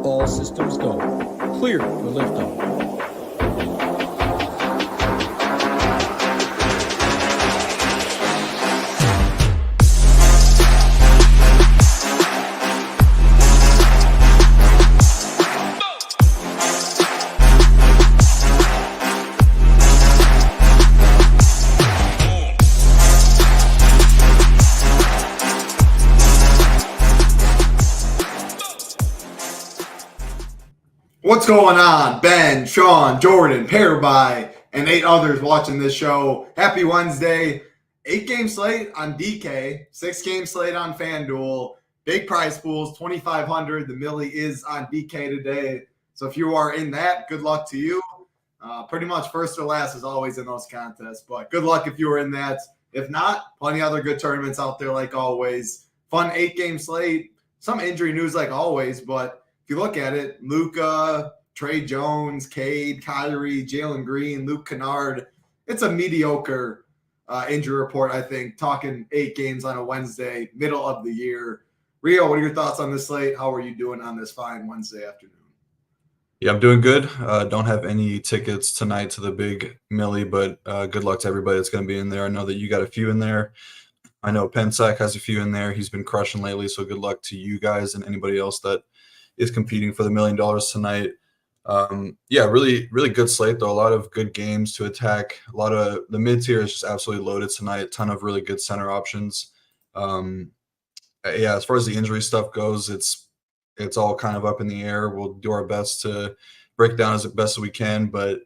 All systems go. Clear for liftoff. What's going on? Ben, Sean, Jordan, Paraby, and 8 others watching this show. Happy Wednesday. 8-game slate on DK, 6-game slate on FanDuel. Big prize pools, $2,500. The Millie is on DK today. So if you are in that, good luck to you. Pretty much first or last is always in those contests. But good luck if you are in that. If not, plenty other good tournaments out there like always. Fun 8-game slate. Some injury news like always, but if you look at it, Luka, Trey Jones, Cade, Kyrie, Jalen Green, Luke Kennard, it's a mediocre injury report, I think, talking 8 games on a Wednesday, middle of the year. Rio, what are your thoughts on this slate? How are you doing on this fine Wednesday afternoon? Yeah, I'm doing good. Don't have any tickets tonight to the big Millie, but good luck to everybody that's going to be in there. I know that you got a few in there. I know Pensac has a few in there. He's been crushing lately, so good luck to you guys and anybody else that is competing for the $1 million tonight. Yeah, really good slate, though. A lot of good games to attack. A lot of the mid-tier is just absolutely loaded tonight. A ton of really good center options. Yeah, as far as the injury stuff goes, it's all kind of up in the air. We'll do our best to break down as best as we can, but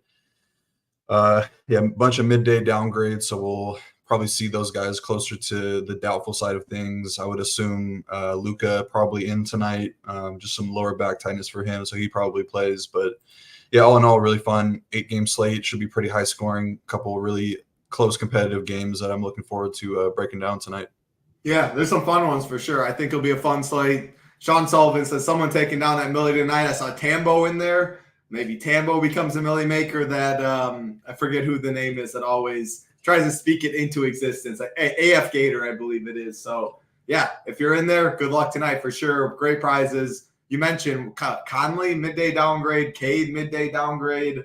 yeah, a bunch of midday downgrades, so we'll probably see those guys closer to the doubtful side of things. I would assume Luka probably in tonight, just some lower back tightness for him, so he probably plays. But yeah, all in all, really fun 8-game slate. Should be pretty high scoring. Couple really close competitive games that I'm looking forward to breaking down tonight. Yeah, there's some fun ones for sure. I think it'll be a fun slate. Sean Sullivan says someone taking down that Millie tonight. I saw Tambo in there. Maybe Tambo becomes a Millie maker. That I forget who the name is that always tries to speak it into existence. Like AF Gator, I believe it is. So, yeah, if you're in there, good luck tonight for sure. Great prizes. You mentioned Conley, midday downgrade. Cade, midday downgrade.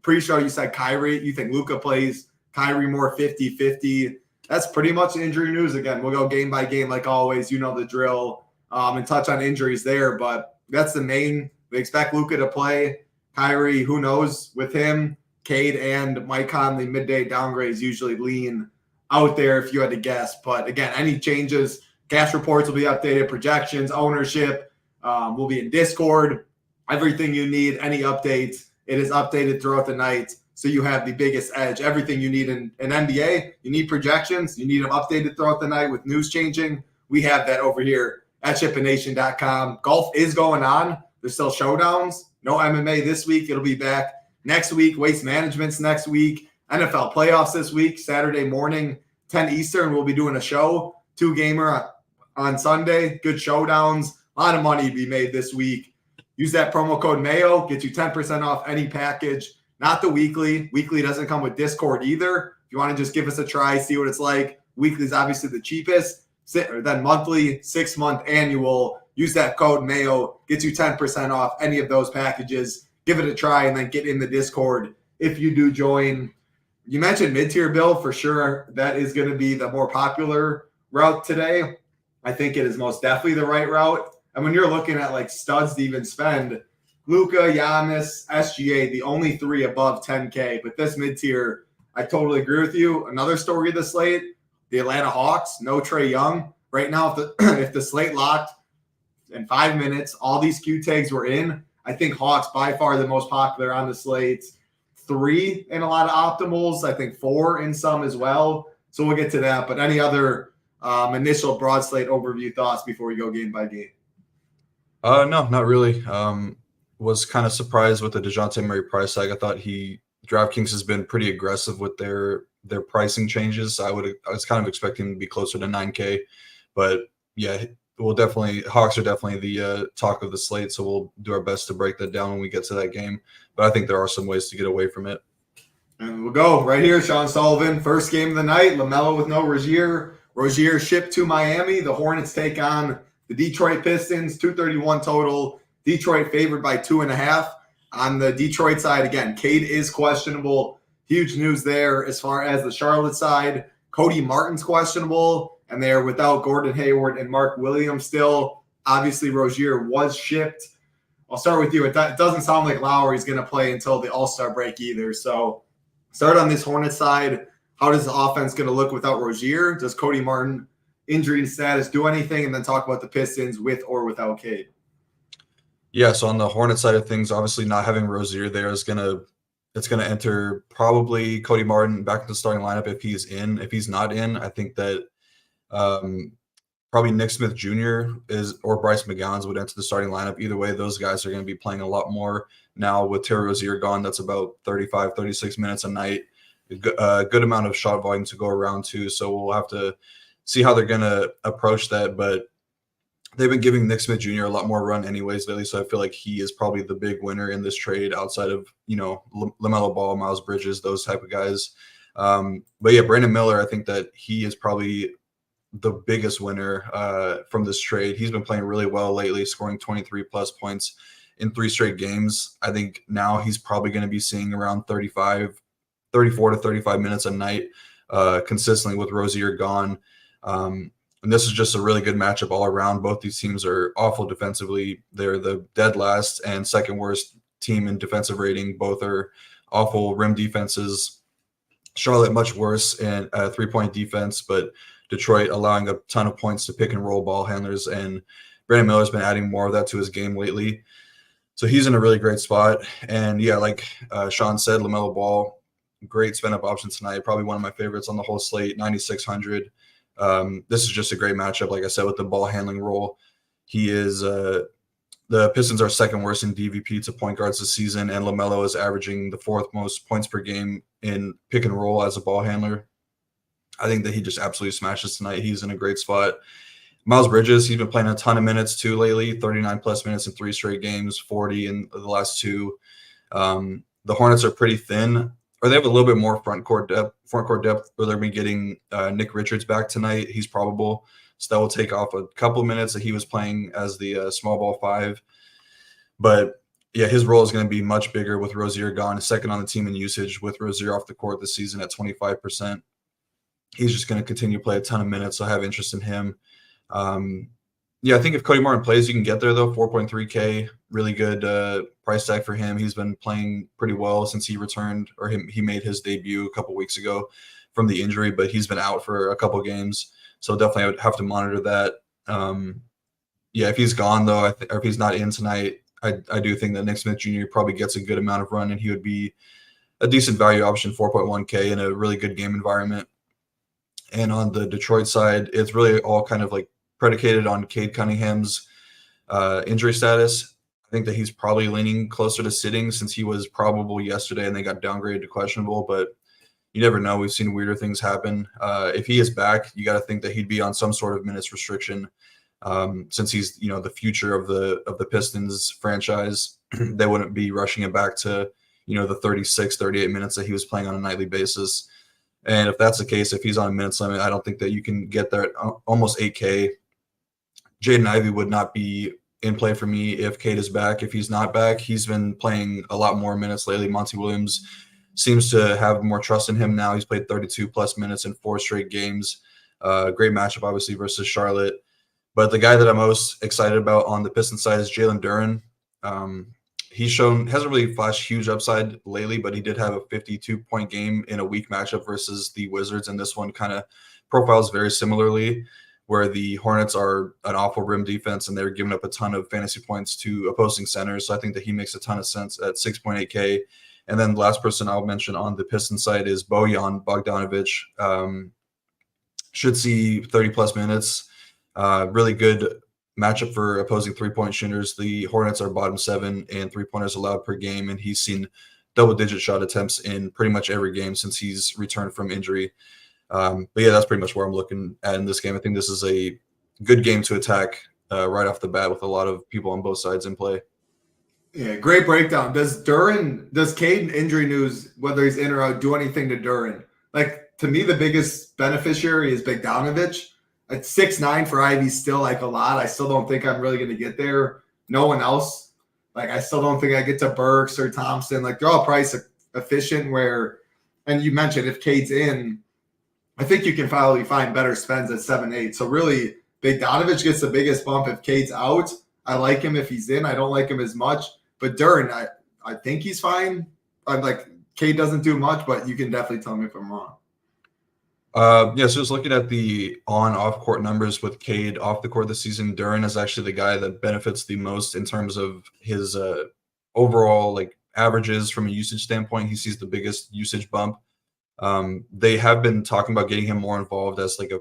Pre-show, you said Kyrie. You think Luka plays Kyrie more 50-50. That's pretty much injury news again. We'll go game by game like always. You know the drill. And touch on injuries there. But that's the main. We expect Luka to play. Kyrie, who knows with him. Cade and Mike Conley midday downgrades usually lean out there if you had to guess. But again, any changes, cash reports will be updated, projections, ownership will be in Discord. Everything you need, any updates, it is updated throughout the night. So you have the biggest edge. Everything you need in NBA, you need projections, you need them updated throughout the night with news changing. We have that over here at SHIPIT.com. Golf is going on. There's still showdowns. No MMA this week. It'll be back next week. Waste Management's next week. NFL playoffs this week. Saturday morning, 10 Eastern, we'll be doing a show. 2-gamer on Sunday. Good showdowns. A lot of money to be made this week. Use that promo code MAYO. Get you 10% off any package. Not the weekly. Weekly doesn't come with Discord either. If you want to just give us a try, see what it's like. Weekly is obviously the cheapest. Then monthly, 6-month, annual. Use that code MAYO. Gets you 10% off any of those packages. Give it a try and then get in the Discord if you do join. You mentioned mid-tier build for sure. That is going to be the more popular route today. I think it is most definitely the right route. And when you're looking at like studs to even spend, Luka, Giannis, SGA, the only 3 above 10K. But this mid-tier, I totally agree with you. Another story of the slate, the Atlanta Hawks, no Trae Young. Right now, if the slate locked in 5 minutes, all these Q tags were in. I think Hawks by far the most popular on the slate. 3 in a lot of optimals. I think 4 in some as well. So we'll get to that. But any other initial broad slate overview thoughts before we go game by game? No, not really. Was kind of surprised with the DeJounte Murray price tag. I thought DraftKings has been pretty aggressive with their pricing changes. I was kind of expecting him to be closer to 9K, but yeah, Hawks are definitely the talk of the slate. So we'll do our best to break that down when we get to that game. But I think there are some ways to get away from it. And we'll go right here. Sean Sullivan, first game of the night. LaMelo with no Rozier. Rozier shipped to Miami. The Hornets take on the Detroit Pistons. 231 total. Detroit favored by 2.5. On the Detroit side, again, Cade is questionable. Huge news there. As far as the Charlotte side, Cody Martin's questionable, and they're without Gordon Hayward and Mark Williams still. Obviously, Rozier was shipped. I'll start with you. It doesn't sound like Lowry's going to play until the All-Star break either. So start on this Hornets side. How does the offense going to look without Rozier? Does Cody Martin injury status do anything? And then talk about the Pistons with or without Cade. Yeah, so on the Hornets side of things, obviously not having Rozier there is it's gonna enter probably Cody Martin back into the starting lineup if he's in. If he's not in, I think that probably Nick Smith Jr. or Bryce McGowan would enter the starting lineup. Either way, those guys are going to be playing a lot more now with Terry Rozier gone. That's about 35, 36 minutes a night. A good amount of shot volume to go around too. So we'll have to see how they're going to approach that. But they've been giving Nick Smith Jr. a lot more run anyways lately. So I feel like he is probably the big winner in this trade outside of, LaMelo Ball, Miles Bridges, those type of guys. But yeah, Brandon Miller, I think that he is probably the biggest winner from this trade. He's been playing really well lately, scoring 23 plus points in 3 straight games. I think now he's probably going to be seeing around 34 to 35 minutes a night consistently with Rozier gone. And this is just a really good matchup all around. Both these teams are awful defensively. They're the dead last and second worst team in defensive rating. Both are awful rim defenses. Charlotte much worse in 3-point defense, but Detroit allowing a ton of points to pick and roll ball handlers, and Brandon Miller's been adding more of that to his game lately. So he's in a really great spot. And yeah, like Sean said, LaMelo Ball, great spin up option tonight. Probably one of my favorites on the whole slate, 9,600. This is just a great matchup. Like I said, with the ball handling role, he is the Pistons are second worst in DVP to point guards this season, and LaMelo is averaging the 4th most points per game in pick and roll as a ball handler. I think that he just absolutely smashes tonight. He's in a great spot. Miles Bridges, he's been playing a ton of minutes too lately, 39 plus minutes in 3 straight games, 40 in the last 2. The Hornets are pretty thin, or they have a little bit more front court depth where they're going to be getting Nick Richards back tonight. He's probable. So that will take off a couple minutes that he was playing as the small ball 5. But yeah, his role is going to be much bigger with Rozier gone, second on the team in usage with Rozier off the court this season at 25%. He's just going to continue to play a ton of minutes, so I have interest in him. Yeah, I think if Cody Martin plays, you can get there, though. 4.3K, really good price tag for him. He's been playing pretty well since he returned, or he made his debut a couple weeks ago from the injury, but he's been out for a couple games, so definitely I would have to monitor that. Yeah, if he's gone, though, or if he's not in tonight, I do think that Nick Smith Jr. probably gets a good amount of run, and he would be a decent value option, 4.1K in a really good game environment. And on the Detroit side, it's really all kind of like predicated on Cade Cunningham's injury status. I think that he's probably leaning closer to sitting since he was probable yesterday and they got downgraded to questionable, but you never know. We've seen weirder things happen. If he is back, you got to think that he'd be on some sort of minutes restriction since he's, the future of the Pistons franchise. They wouldn't be rushing him back to, the 36, 38 minutes that he was playing on a nightly basis. And if that's the case, if he's on a minutes limit, I don't think that you can get there at almost 8K. Jaden Ivey would not be in play for me if Cade is back. If he's not back, he's been playing a lot more minutes lately. Monty Williams seems to have more trust in him now. He's played 32 plus minutes in 4 straight games. Great matchup, obviously, versus Charlotte. But the guy that I'm most excited about on the Pistons side is Jalen Duren. Hasn't really flashed huge upside lately, but he did have a 52-point game in a weak matchup versus the Wizards, and this one kind of profiles very similarly, where the Hornets are an awful rim defense, and they're giving up a ton of fantasy points to opposing centers, so I think that he makes a ton of sense at 6.8K. And then the last person I'll mention on the Pistons side is Bojan Bogdanovic. Should see 30-plus minutes. Really good matchup for opposing 3-point shooters. The Hornets are bottom 7 in 3-pointers allowed per game, and he's seen double-digit shot attempts in pretty much every game since he's returned from injury. But yeah, that's pretty much where I'm looking at in this game. I think this is a good game to attack right off the bat with a lot of people on both sides in play. Yeah, great breakdown. Does Cade injury news, whether he's in or out, do anything to Duren? Like, to me, the biggest beneficiary is Bogdanovic. At 6'9" for Ivy, still like a lot. I still don't think I'm really going to get there. No one else Like, I still don't think I get to Burks or Thompson. Like, they're all price efficient and you mentioned if Cade's in, I think you can probably find better spends at 7-8. So really, Bogdanovich gets the biggest bump if Cade's out. I like him if he's in. I don't like him as much. But Duren, I think he's fine. I'm like, Cade doesn't do much, but you can definitely tell me if I'm wrong. So just looking at the on-off court numbers with Cade off the court this season, Duren is actually the guy that benefits the most in terms of his overall like averages from a usage standpoint. He sees the biggest usage bump. They have been talking about getting him more involved as like a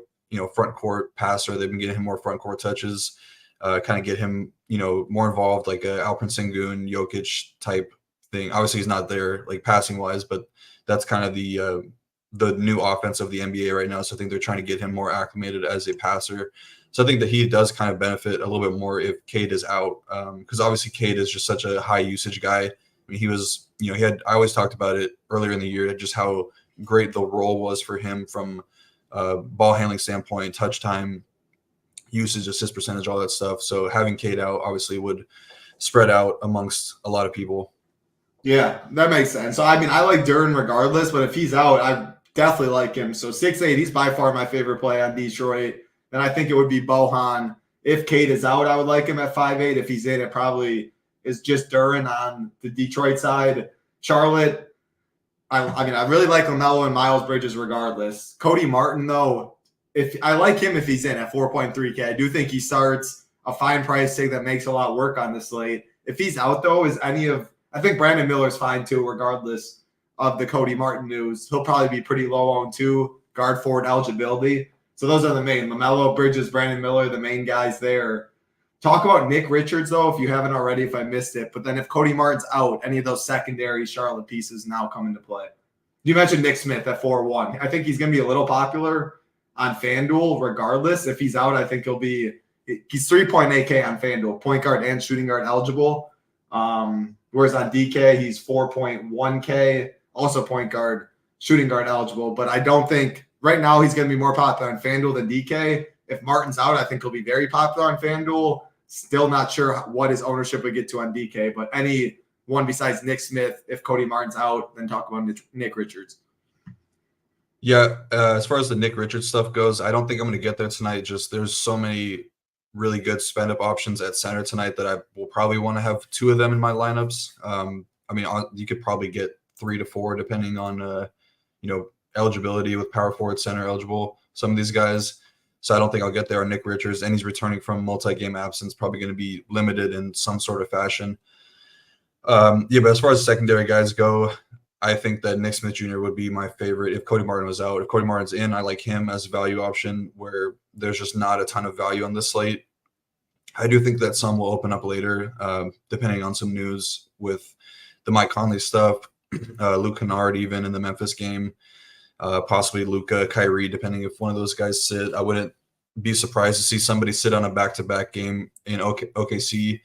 front court passer. They've been getting him more front court touches, kind of get him more involved, like a Alperen Sengun, Jokic type thing. Obviously, he's not there like passing wise, but that's kind of the new offense of the NBA right now. So I think they're trying to get him more acclimated as a passer. So I think that he does kind of benefit a little bit more if Cade is out, because obviously Cade is just such a high usage guy. I mean, he was, I always talked about it earlier in the year, just how great the role was for him from ball handling standpoint, touch time, usage, assist percentage, all that stuff. So having Cade out obviously would spread out amongst a lot of people. Yeah, that makes sense. So, I mean, I like Duren regardless, but if he's out, I definitely like him. So 6'8", he's by far my favorite play on Detroit. Then I think it would be Bohan. If Cade is out, I would like him at 5'8". If he's in, it probably is just Duren on the Detroit side. Charlotte, I mean, I really like LaMelo and Miles Bridges regardless. Cody Martin, though, if I like him if he's in at 4.3K. I do think he starts a fine price tag that makes a lot of work on the slate. If he's out, though, I think Brandon Miller's fine, too, regardless of the Cody Martin news. He'll probably be pretty low owned, too, guard forward eligibility. So those are the main. LaMelo, Bridges, Brandon Miller, the main guys there. Talk about Nick Richards, though, if you haven't already, if I missed it. But then if Cody Martin's out, any of those secondary Charlotte pieces now come into play. You mentioned Nick Smith at 4-1. I think he's going to be a little popular on FanDuel regardless. If he's out, I think he's 3.8K on FanDuel, point guard and shooting guard eligible. Whereas on DK, he's 4.1K, also point guard, shooting guard eligible. But I don't think right now he's going to be more popular on FanDuel than DK. If Martin's out, I think he'll be very popular on FanDuel. Still not sure what his ownership would get to on DK, but any one besides Nick Smith, if Cody Martin's out, then talk about Nick Richards. Yeah, as far as the Nick Richards stuff goes, I don't think I'm going to get there tonight. Just there's so many really good spend-up options at center tonight that I will probably want to have two of them in my lineups. I mean, you could probably get 3 to 4 depending on, eligibility with power forward, center eligible, some of these guys. So I don't think I'll get there on Nick Richards, and he's returning from multi-game absence, probably going to be limited in some sort of fashion. But as far as secondary guys go, I think that Nick Smith Jr. would be my favorite if Cody Martin was out. If Cody Martin's in, I like him as a value option where there's just not a ton of value on this slate. I do think that some will open up later, depending on some news with the Mike Conley stuff, Luke Kennard even in the Memphis game, possibly Luka, Kyrie, depending if one of those guys sit. I wouldn't be surprised to see somebody sit on a back-to-back game in OKC.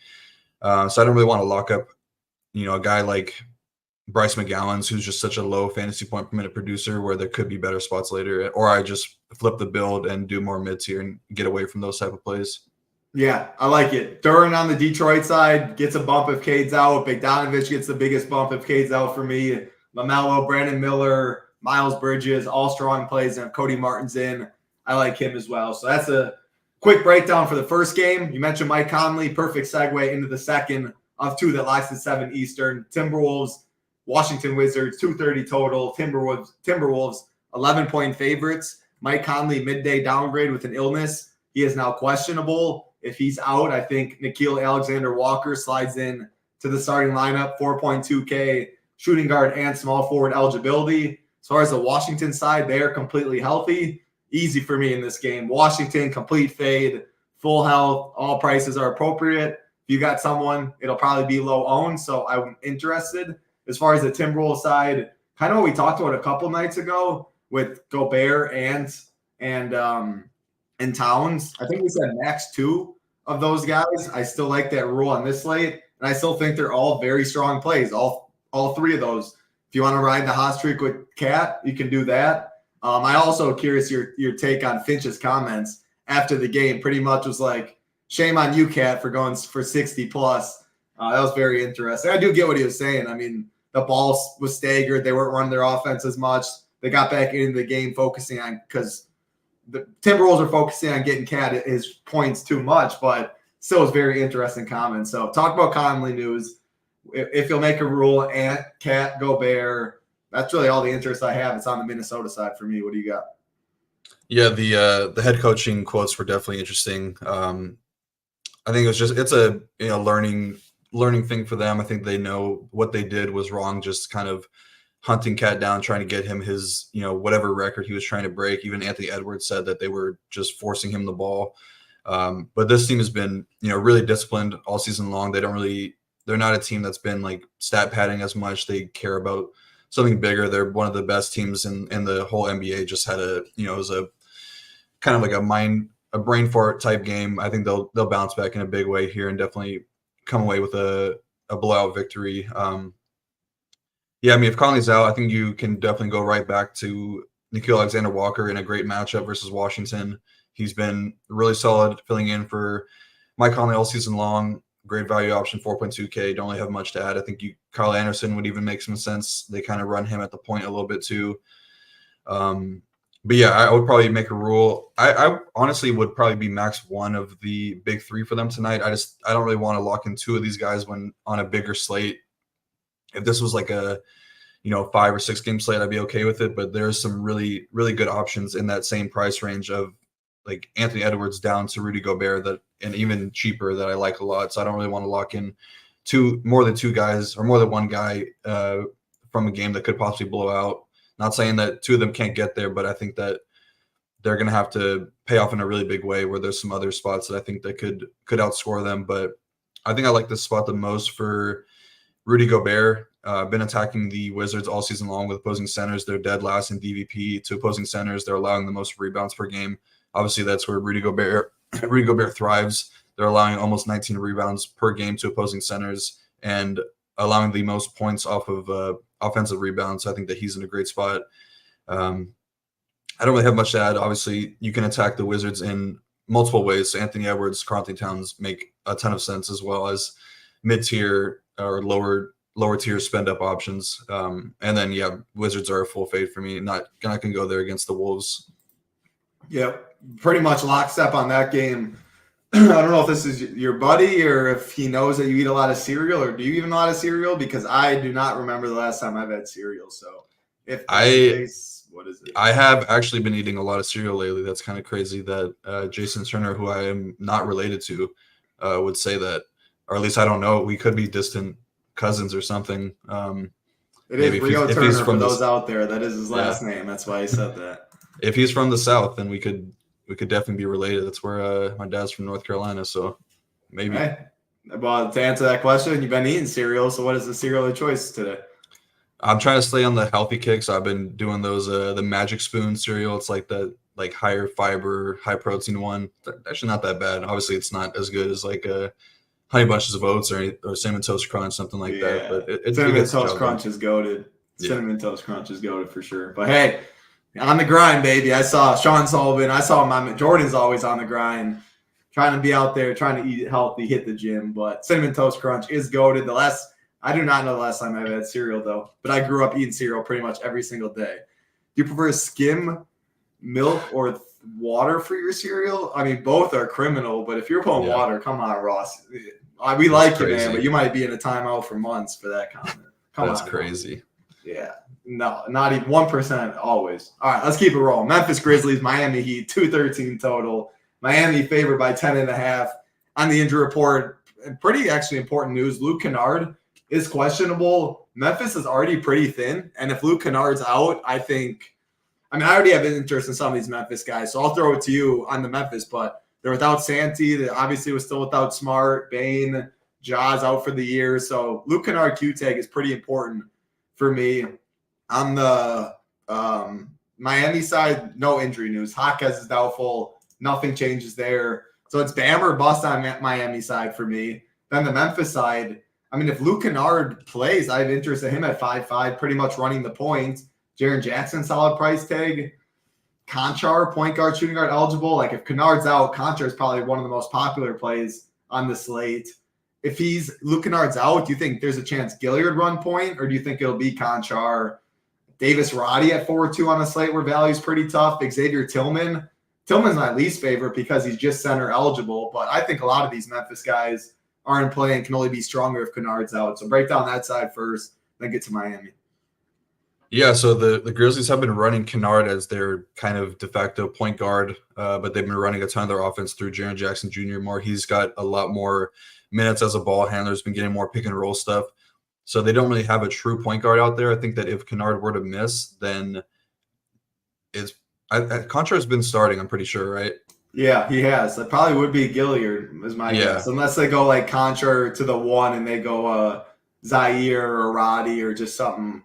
So I don't really want to lock up, a guy like Bryce McGowan's, who's just such a low fantasy point per minute producer where there could be better spots later, or I just flip the build and do more mids here and get away from those type of plays. Yeah, I like it. Duren on the Detroit side gets a bump if Cade's out. Bogdanovich gets the biggest bump if Cade's out for me. LaMelo, Brandon Miller, Miles Bridges, all strong plays. And if Cody Martin's in, I like him as well. So that's a quick breakdown for the first game. You mentioned Mike Conley. Perfect segue into the second of two that locks at 7 Eastern. Timberwolves, Washington Wizards, 230 total. Timberwolves 11-point favorites. Mike Conley, midday downgrade with an illness. He is now questionable. If he's out, I think Nickeil Alexander-Walker slides in to the starting lineup, 4.2K shooting guard and small forward eligibility. As far as the Washington side, they are completely healthy. Easy for me in this game. Washington, complete fade, full health, all prices are appropriate. If you got someone, it'll probably be low owned, so I'm interested. As far as the Timberwolves side, kind of what we talked about a couple nights ago with Gobert and Towns. I think we said max 2 of those guys. I still like that rule on this slate, and I still think they're all very strong plays, all 3 of those. If you want to ride the hot streak with Cat, you can do that. I also curious your take on Finch's comments after the game. Pretty much was like, shame on you, Cat, for going for 60 plus. That was very interesting. I do get what he was saying. I mean, the ball was staggered. They weren't running their offense as much. They got back into the game focusing on because the Timberwolves are focusing on getting Cat his points too much, but still was very interesting comment. So talk about Conley news. If you'll make a rule, Ant, Cat, Gobert, that's really all the interest I have. It's on the Minnesota side for me. What do you got? Yeah, the head coaching quotes were definitely interesting. I think it's a learning thing for them. I think they know what they did was wrong, just kind of hunting Cat down, trying to get him his, whatever record he was trying to break. Even Anthony Edwards said that they were just forcing him the ball. But this team has been, really disciplined all season long. They're not a team that's been like stat padding as much. They care about something bigger. They're one of the best teams in the whole NBA. Just had it was a kind of like a brain fart type game. I think they'll bounce back in a big way here and definitely come away with a blowout victory. Yeah, I mean, if Conley's out, I think you can definitely go right back to Nickeil Alexander-Walker in a great matchup versus Washington. He's been really solid filling in for Mike Conley all season long. Great value option, 4.2K. Don't really have much to add. I think Kyle Anderson would even make some sense. They kind of run him at the point a little bit too. But yeah, I would probably make a rule. I honestly would probably be max one of the big three for them tonight. I don't really want to lock in two of these guys when on a bigger slate. If this was like a 5 or 6 game slate, I'd be okay with it. But there's some really, really good options in that same price range of like Anthony Edwards down to Rudy Gobert and even cheaper that I like a lot. So I don't really want to lock in more than two guys or more than one guy from a game that could possibly blow out. Not saying that two of them can't get there, but I think that they're going to have to pay off in a really big way where there's some other spots that I think that could outscore them. But I think I like this spot the most for Rudy Gobert. Been attacking the Wizards all season long with opposing centers. They're dead last in DVP to opposing centers. They're allowing the most rebounds per game. Obviously, that's where Rudy Gobert thrives. They're allowing almost 19 rebounds per game to opposing centers and allowing the most points off of offensive rebounds. So I think that he's in a great spot. I don't really have much to add. Obviously, you can attack the Wizards in multiple ways. So Anthony Edwards, Karl-Anthony Towns make a ton of sense, as well as mid-tier or lower tier spend up options. And then Wizards are a full fade for me. Not gonna go there against the Wolves. Yep, pretty much lockstep on that game. I don't know if this is your buddy or if he knows that you eat a lot of cereal, or do you eat a lot of cereal? Because I do not remember the last time I've had cereal. So if that's the case, what is it? I have actually been eating a lot of cereal lately. That's kind of crazy that Jason Turner, who I am not related to, would say that, or at least I don't know. We could be distant cousins or something. It is Rio Turner for those out there. That is his last name. That's why he said that. If he's from the South, then we could definitely be related. That's where my dad's from, North Carolina, so maybe. Hey, well, to answer that question, you've been eating cereal, so what is the cereal of choice today? I'm trying to stay on the healthy kick, so I've been doing those the Magic Spoon cereal. It's like the higher fiber, high protein one. Actually not that bad. Obviously, it's not as good as like Honey Bunches of Oats or Cinnamon Toast Crunch, something like that. But Cinnamon Toast Crunch is goated. Cinnamon Toast Crunch is goated for sure. But hey, on the grind, baby. I saw Sean Sullivan. I saw Jordan's always on the grind, trying to be out there, trying to eat healthy, hit the gym. But Cinnamon Toast Crunch is goated. I do not know the last time I've had cereal, though. But I grew up eating cereal pretty much every single day. Do you prefer skim milk or water for your cereal? I mean, both are criminal, but if you're putting water, come on, Ross. We like you, man, but you might be in a timeout for months for that comment. That's crazy. Yeah. No, not even 1% always. All right, let's keep it rolling. Memphis Grizzlies, Miami Heat, 213 total. Miami favored by 10.5. On the injury report, pretty actually important news. Luke Kennard is questionable. Memphis is already pretty thin, and if Luke Kennard's out, I already have interest in some of these Memphis guys, so I'll throw it to you on the Memphis, but they're without Santi. They obviously was still without Smart, Bane, Jaws out for the year, so Luke Kennard Q-tag is pretty important for me. On the Miami side, no injury news. Hawkes is doubtful. Nothing changes there. So it's Bam or bust on Miami side for me. Then the Memphis side, I mean, if Luke Kennard plays, I have interest in him at 5.5, pretty much running the points. Jaren Jackson, solid price tag. Conchar, point guard, shooting guard eligible. Like if Kennard's out, Conchar is probably one of the most popular plays on the slate. if Luke Kennard's out, do you think there's a chance Gilliard run point, or do you think it'll be Conchar, Davis Roddy at 4-2 on a slate where value's pretty tough? Xavier Tillman. Tillman's my least favorite because he's just center eligible, but I think a lot of these Memphis guys aren't playing, can only be stronger if Kennard's out. So break down that side first, then get to Miami. Yeah, so the Grizzlies have been running Kennard as their kind of de facto point guard, but they've been running a ton of their offense through Jaren Jackson Jr. more. He's got a lot more minutes as a ball handler, has been getting more pick and roll stuff. So they don't really have a true point guard out there. I think that if Kennard were to miss, then Contra has been starting, I'm pretty sure, right? Yeah, he has. That probably would be Gilliard, is my guess. Unless they go like Contra to the 1 and they go Zaire or Roddy or just something.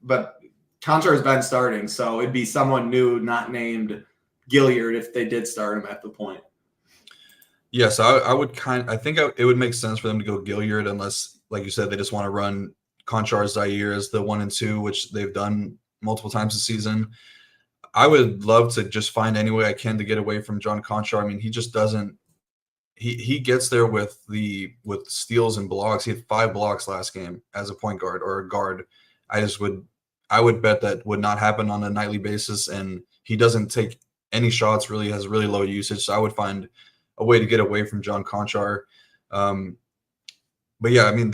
But Contra has been starting, so it'd be someone new, not named Gilliard, if they did start him at the point. Yes, I think it would make sense for them to go Gilliard unless, like you said, they just want to run Conchar Zaire as the 1 and 2, which they've done multiple times this season. I would love to just find any way I can to get away from John Conchar. I mean, he just doesn't. He gets there with steals and blocks. He had 5 blocks last game as a point guard or a guard. I would bet that would not happen on a nightly basis, and he doesn't take any shots. Really has really low usage. So I would find a way to get away from John Conchar. But yeah, I mean,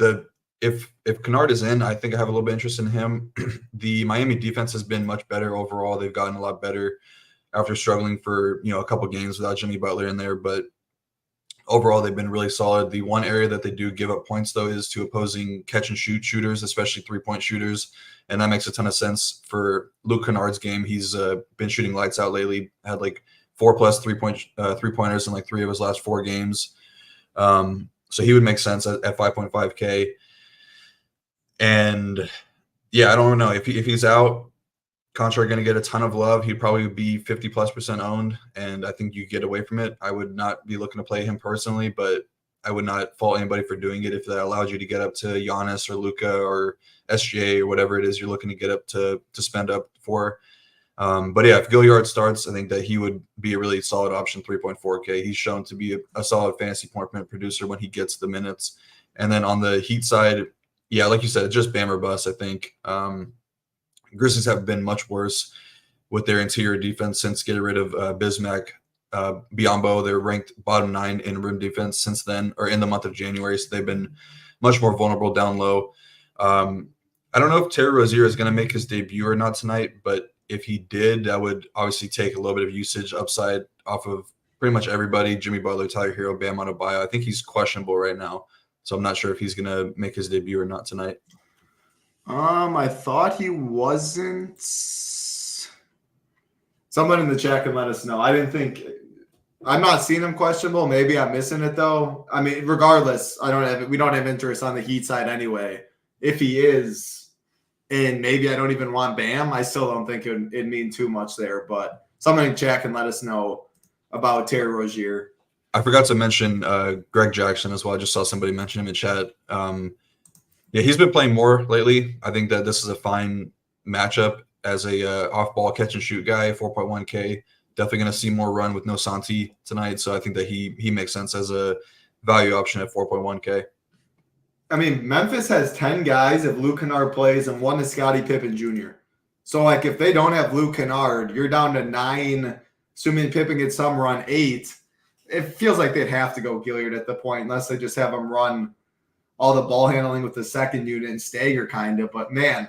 if Kennard is in, I think I have a little bit of interest in him. The Miami defense has been much better overall. They've gotten a lot better after struggling for a couple games without Jimmy Butler in there, but overall they've been really solid. The one area that they do give up points though is to opposing catch and shoot shooters, especially 3-point shooters, and that makes a ton of sense for Luke Kennard's game. He's been shooting lights out lately. Had like 4+ 3-pointers in like 3 of his last 4 games. So he would make sense at 5.5K. And yeah, I don't know if he's out. Contra going to get a ton of love. He'd probably be 50+% owned, and I think you get away from it. I would not be looking to play him personally, but I would not fault anybody for doing it if that allowed you to get up to Giannis or Luka or SGA or whatever it is you're looking to get up to spend up for. But yeah, if Gilliard starts, I think that he would be a really solid option, 3.4K. He's shown to be a solid fantasy point per minute producer when he gets the minutes. And then on the Heat side, yeah, like you said, just Bam or bust, I think. Grizzlies have been much worse with their interior defense since getting rid of Bismack. Biyombo, they're ranked bottom 9 in rim defense since then, or in the month of January. So they've been much more vulnerable down low. I don't know if Terry Rozier is going to make his debut or not tonight, but if he did, that would obviously take a little bit of usage upside off of pretty much everybody. Jimmy Butler, Tyler Hero, Bam Adebayo. I think he's questionable right now, so I'm not sure if he's going to make his debut or not tonight. I thought he wasn't. Someone in the chat can let us know. I'm not seeing him questionable. Maybe I'm missing it though. I mean, regardless, we don't have interest on the Heat side anyway. If he is, and maybe I don't even want Bam, I still don't think it'd mean too much there. But someone in the chat can let us know about Terry Rozier. I forgot to mention Greg Jackson as well. I just saw somebody mention him in chat. Yeah, he's been playing more lately. I think that this is a fine matchup as a off-ball catch-and-shoot guy, 4.1K. Definitely going to see more run with no Santi tonight, so I think that he makes sense as a value option at 4.1K. I mean, Memphis has 10 guys if Luke Kennard plays, and 1 is Scottie Pippen Jr. So, like, if they don't have Luke Kennard, you're down to 9, assuming Pippen gets some run, 8. It feels like they'd have to go Gilliard at the point, unless they just have him run all the ball handling with the second unit and stagger kind of. But man,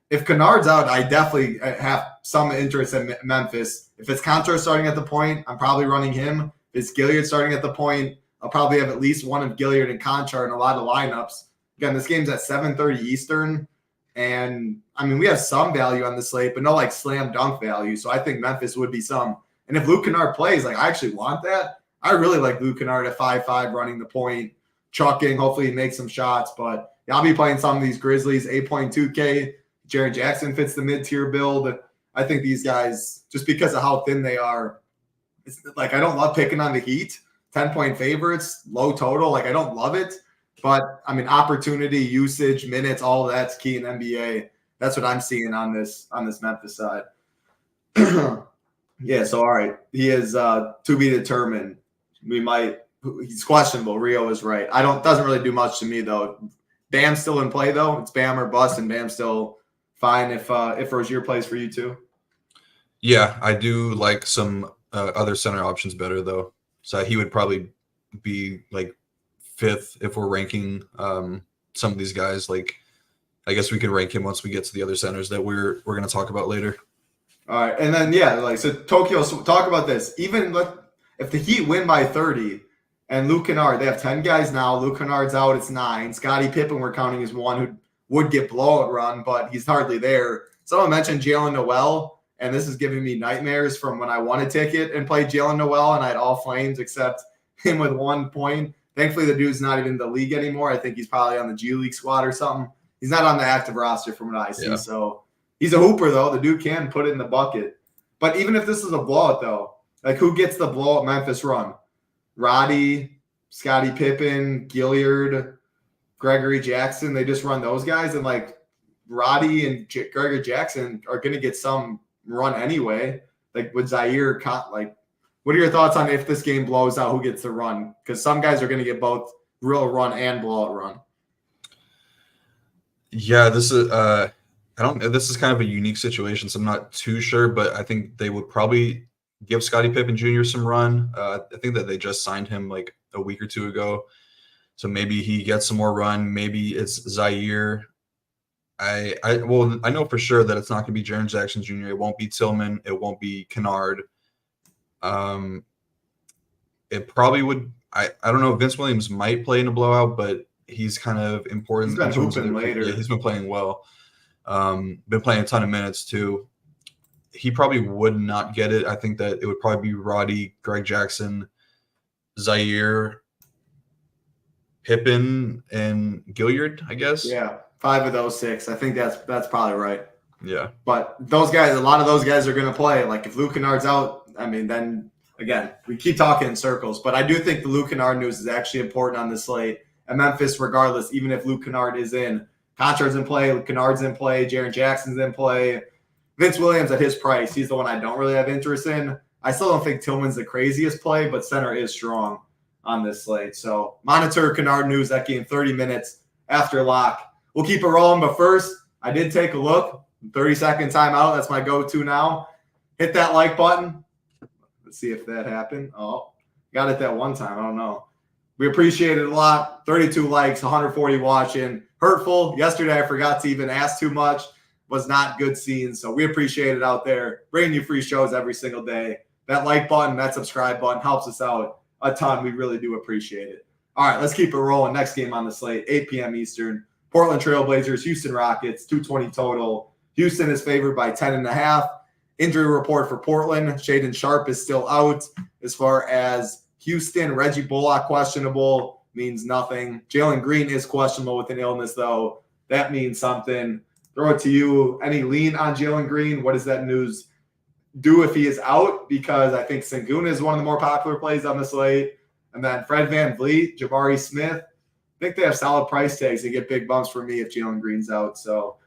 if Kennard's out, I definitely have some interest in Memphis. If it's Contra starting at the point, I'm probably running him. If it's Gilliard starting at the point, I'll probably have at least one of Gilliard and Contra in a lot of lineups. Again, this game's at 7:30 Eastern. And I mean, we have some value on the slate, but no like slam dunk value. So I think Memphis would be some. And if Luke Kennard plays, like I actually want that. I really like Luke Kennard at 5'5", running the point, chucking. Hopefully he makes some shots. But yeah, I'll be playing some of these Grizzlies, 8.2K. Jaren Jackson fits the mid-tier build. I think these guys, just because of how thin they are, it's like I don't love picking on the Heat. 10-point favorites, low total. Like I don't love it. But I mean, opportunity, usage, minutes, all of that's key in NBA. That's what I'm seeing on this Memphis side. Yeah, so all right. He is to be determined. We might he's questionable. Rio is right. Doesn't really do much to me though. Bam's still in play though. It's Bam or bust, and Bam's still fine if Rozier plays for you too. Yeah, I do like some other center options better though. So he would probably be like 5th if we're ranking some of these guys. Like, I guess we can rank him once we get to the other centers that we're going to talk about later. All right, and then so Tokyo. So talk about this. Even if the Heat win by 30, and Luke Kennard, they have 10 guys now. Luke Kennard's out; it's 9. Scottie Pippen, we're counting as one who would get blowout run, but he's hardly there. Someone mentioned Jalen Noel, and this is giving me nightmares from when I won a ticket and played Jalen Noel, and I had all Flames except him with 1 point. Thankfully, the dude's not even in the league anymore. I think he's probably on the G League squad or something. He's not on the active roster from what I see. Yeah. So he's a hooper, though. The dude can put it in the bucket. But even if this is a blowout, though, like who gets the blowout Memphis run? Roddy, Scottie Pippen, Gilliard, Gregory Jackson. They just run those guys. And like Roddy and Gregory Jackson are going to get some run anyway. Like with Zaire, like what are your thoughts on if this game blows out, who gets the run? Because some guys are going to get both real run and blowout run. Yeah, this is this is kind of a unique situation, so I'm not too sure, but I think they would probably give Scottie Pippen Jr. some run. I think that they just signed him like a week or two ago, so maybe he gets some more run. Maybe it's Zaire. I know for sure that it's not going to be Jaren Jackson Jr. It won't be Tillman. It won't be Kennard. It probably would. I don't know. Vince Williams might play in a blowout, but he's kind of important. He's been hooping later. Yeah, he's been playing well. Been playing a ton of minutes too. He probably would not get it. I think that it would probably be Roddy, Greg Jackson, Zaire, Pippen, and Gilliard, I guess. Yeah, 5 of those 6. I think that's probably right. Yeah. But those guys, a lot of those guys are going to play. Like if Luke Kennard's out, I mean, then again, we keep talking in circles. But I do think the Luke Kennard news is actually important on this slate. And Memphis, regardless, even if Luke Kennard is in, Contrar's in play, Kennard's in play, Jaren Jackson's in play. Vince Williams at his price, he's the one I don't really have interest in. I still don't think Tillman's the craziest play, but center is strong on this slate. So monitor Kennard news, that game 30 minutes after lock. We'll keep it rolling, but first, I did take a look. 30-second timeout, that's my go-to now. Hit that like button. Let's see if that happened. Oh, got it that one time. I don't know. We appreciate it a lot. 32 likes, 140 watching. Hurtful. Yesterday, I forgot to even ask too much. Was not good scenes. So we appreciate it out there. Bringing you free shows every single day. That like button, that subscribe button helps us out a ton. We really do appreciate it. All right, let's keep it rolling. Next game on the slate, 8 p.m. Eastern. Portland Trailblazers, Houston Rockets, 220 total. Houston is favored by 10.5. Injury report for Portland. Shaedon Sharpe is still out. As far as Houston, Reggie Bullock questionable means nothing. Jalen Green is questionable with an illness, though. That means something. Throw it to you. Any lean on Jalen Green? What does that news do if he is out? Because I think Sengun is one of the more popular plays on the slate. And then Fred VanVleet, Jabari Smith. I think they have solid price tags. They get big bumps for me if Jalen Green's out. So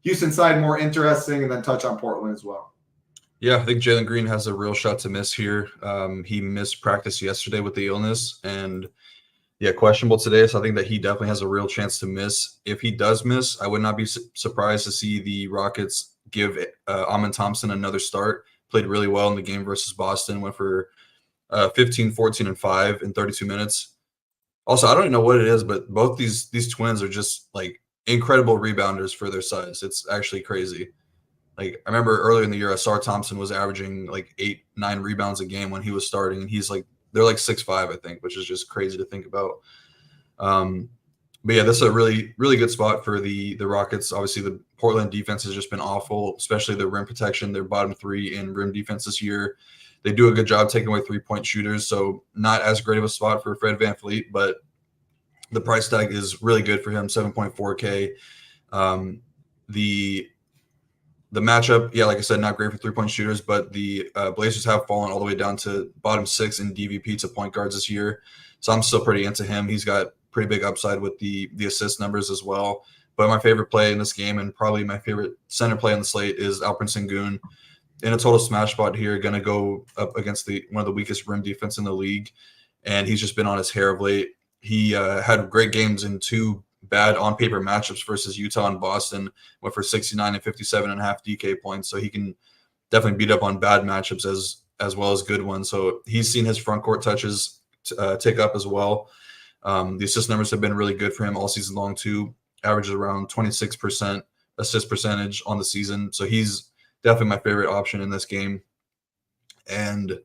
Houston side more interesting, and then touch on Portland as well. Yeah, I think Jalen Green has a real shot to miss here. He missed practice yesterday with the illness, and questionable today. So I think that he definitely has a real chance to miss. If he does miss, I would not be surprised to see the Rockets give Amen Thompson another start. Played really well in the game versus Boston. Went for 15, 14, and 5 in 32 minutes. Also, I don't even know what it is, but both these twins are just like incredible rebounders for their size. It's actually crazy. Like I remember earlier in the year, Asar Thompson was averaging like 8-9 rebounds a game when he was starting, and they're like 6'5", I think, which is just crazy to think about. But yeah, this is a really, really good spot for the Rockets. Obviously, the Portland defense has just been awful, especially the rim protection. They're bottom 3 in rim defense this year. They do a good job taking away 3-point shooters, so not as great of a spot for Fred VanVleet, but the price tag is really good for him, 7.4K. The matchup, like I said, not great for 3-point shooters, but the Blazers have fallen all the way down to bottom 6 in DVP to point guards this year. So I'm still pretty into him. He's got pretty big upside with the assist numbers as well. But my favorite play in this game, and probably my favorite center play on the slate, is Alperen Sengun. In a total smash spot here, going to go up against one of the weakest rim defense in the league. and he's just been on his hair of late. He had great games in 2 bad on-paper matchups versus Utah and Boston, went for 69 and 57.5 DK points, so he can definitely beat up on bad matchups as well as good ones. So he's seen his front court touches tick up as well. The assist numbers have been really good for him all season long too. Averages around 26% assist percentage on the season. So he's definitely my favorite option in this game. And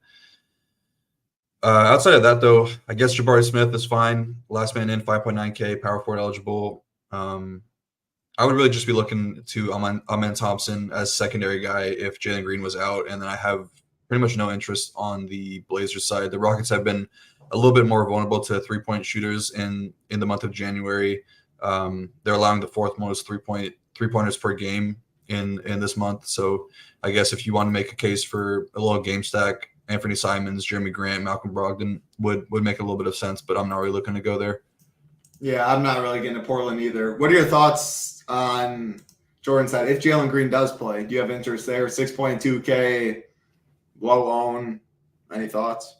outside of that, though, I guess Jabari Smith is fine. Last man in, 5.9K, power forward eligible. I would really just be looking to Amen Thompson as secondary guy if Jalen Green was out. And then I have pretty much no interest on the Blazers side. The Rockets have been a little bit more vulnerable to three-point shooters in the month of January. They're allowing the 4th most three-pointers per game in this month. So I guess if you want to make a case for a little game stack, Anthony Simons, Jeremy Grant, Malcolm Brogdon would make a little bit of sense, but I'm not really looking to go there. Yeah, I'm not really getting to Portland either. What are your thoughts on Jordan's side? If Jalen Green does play, do you have interest there? 6.2K, low own. Any thoughts?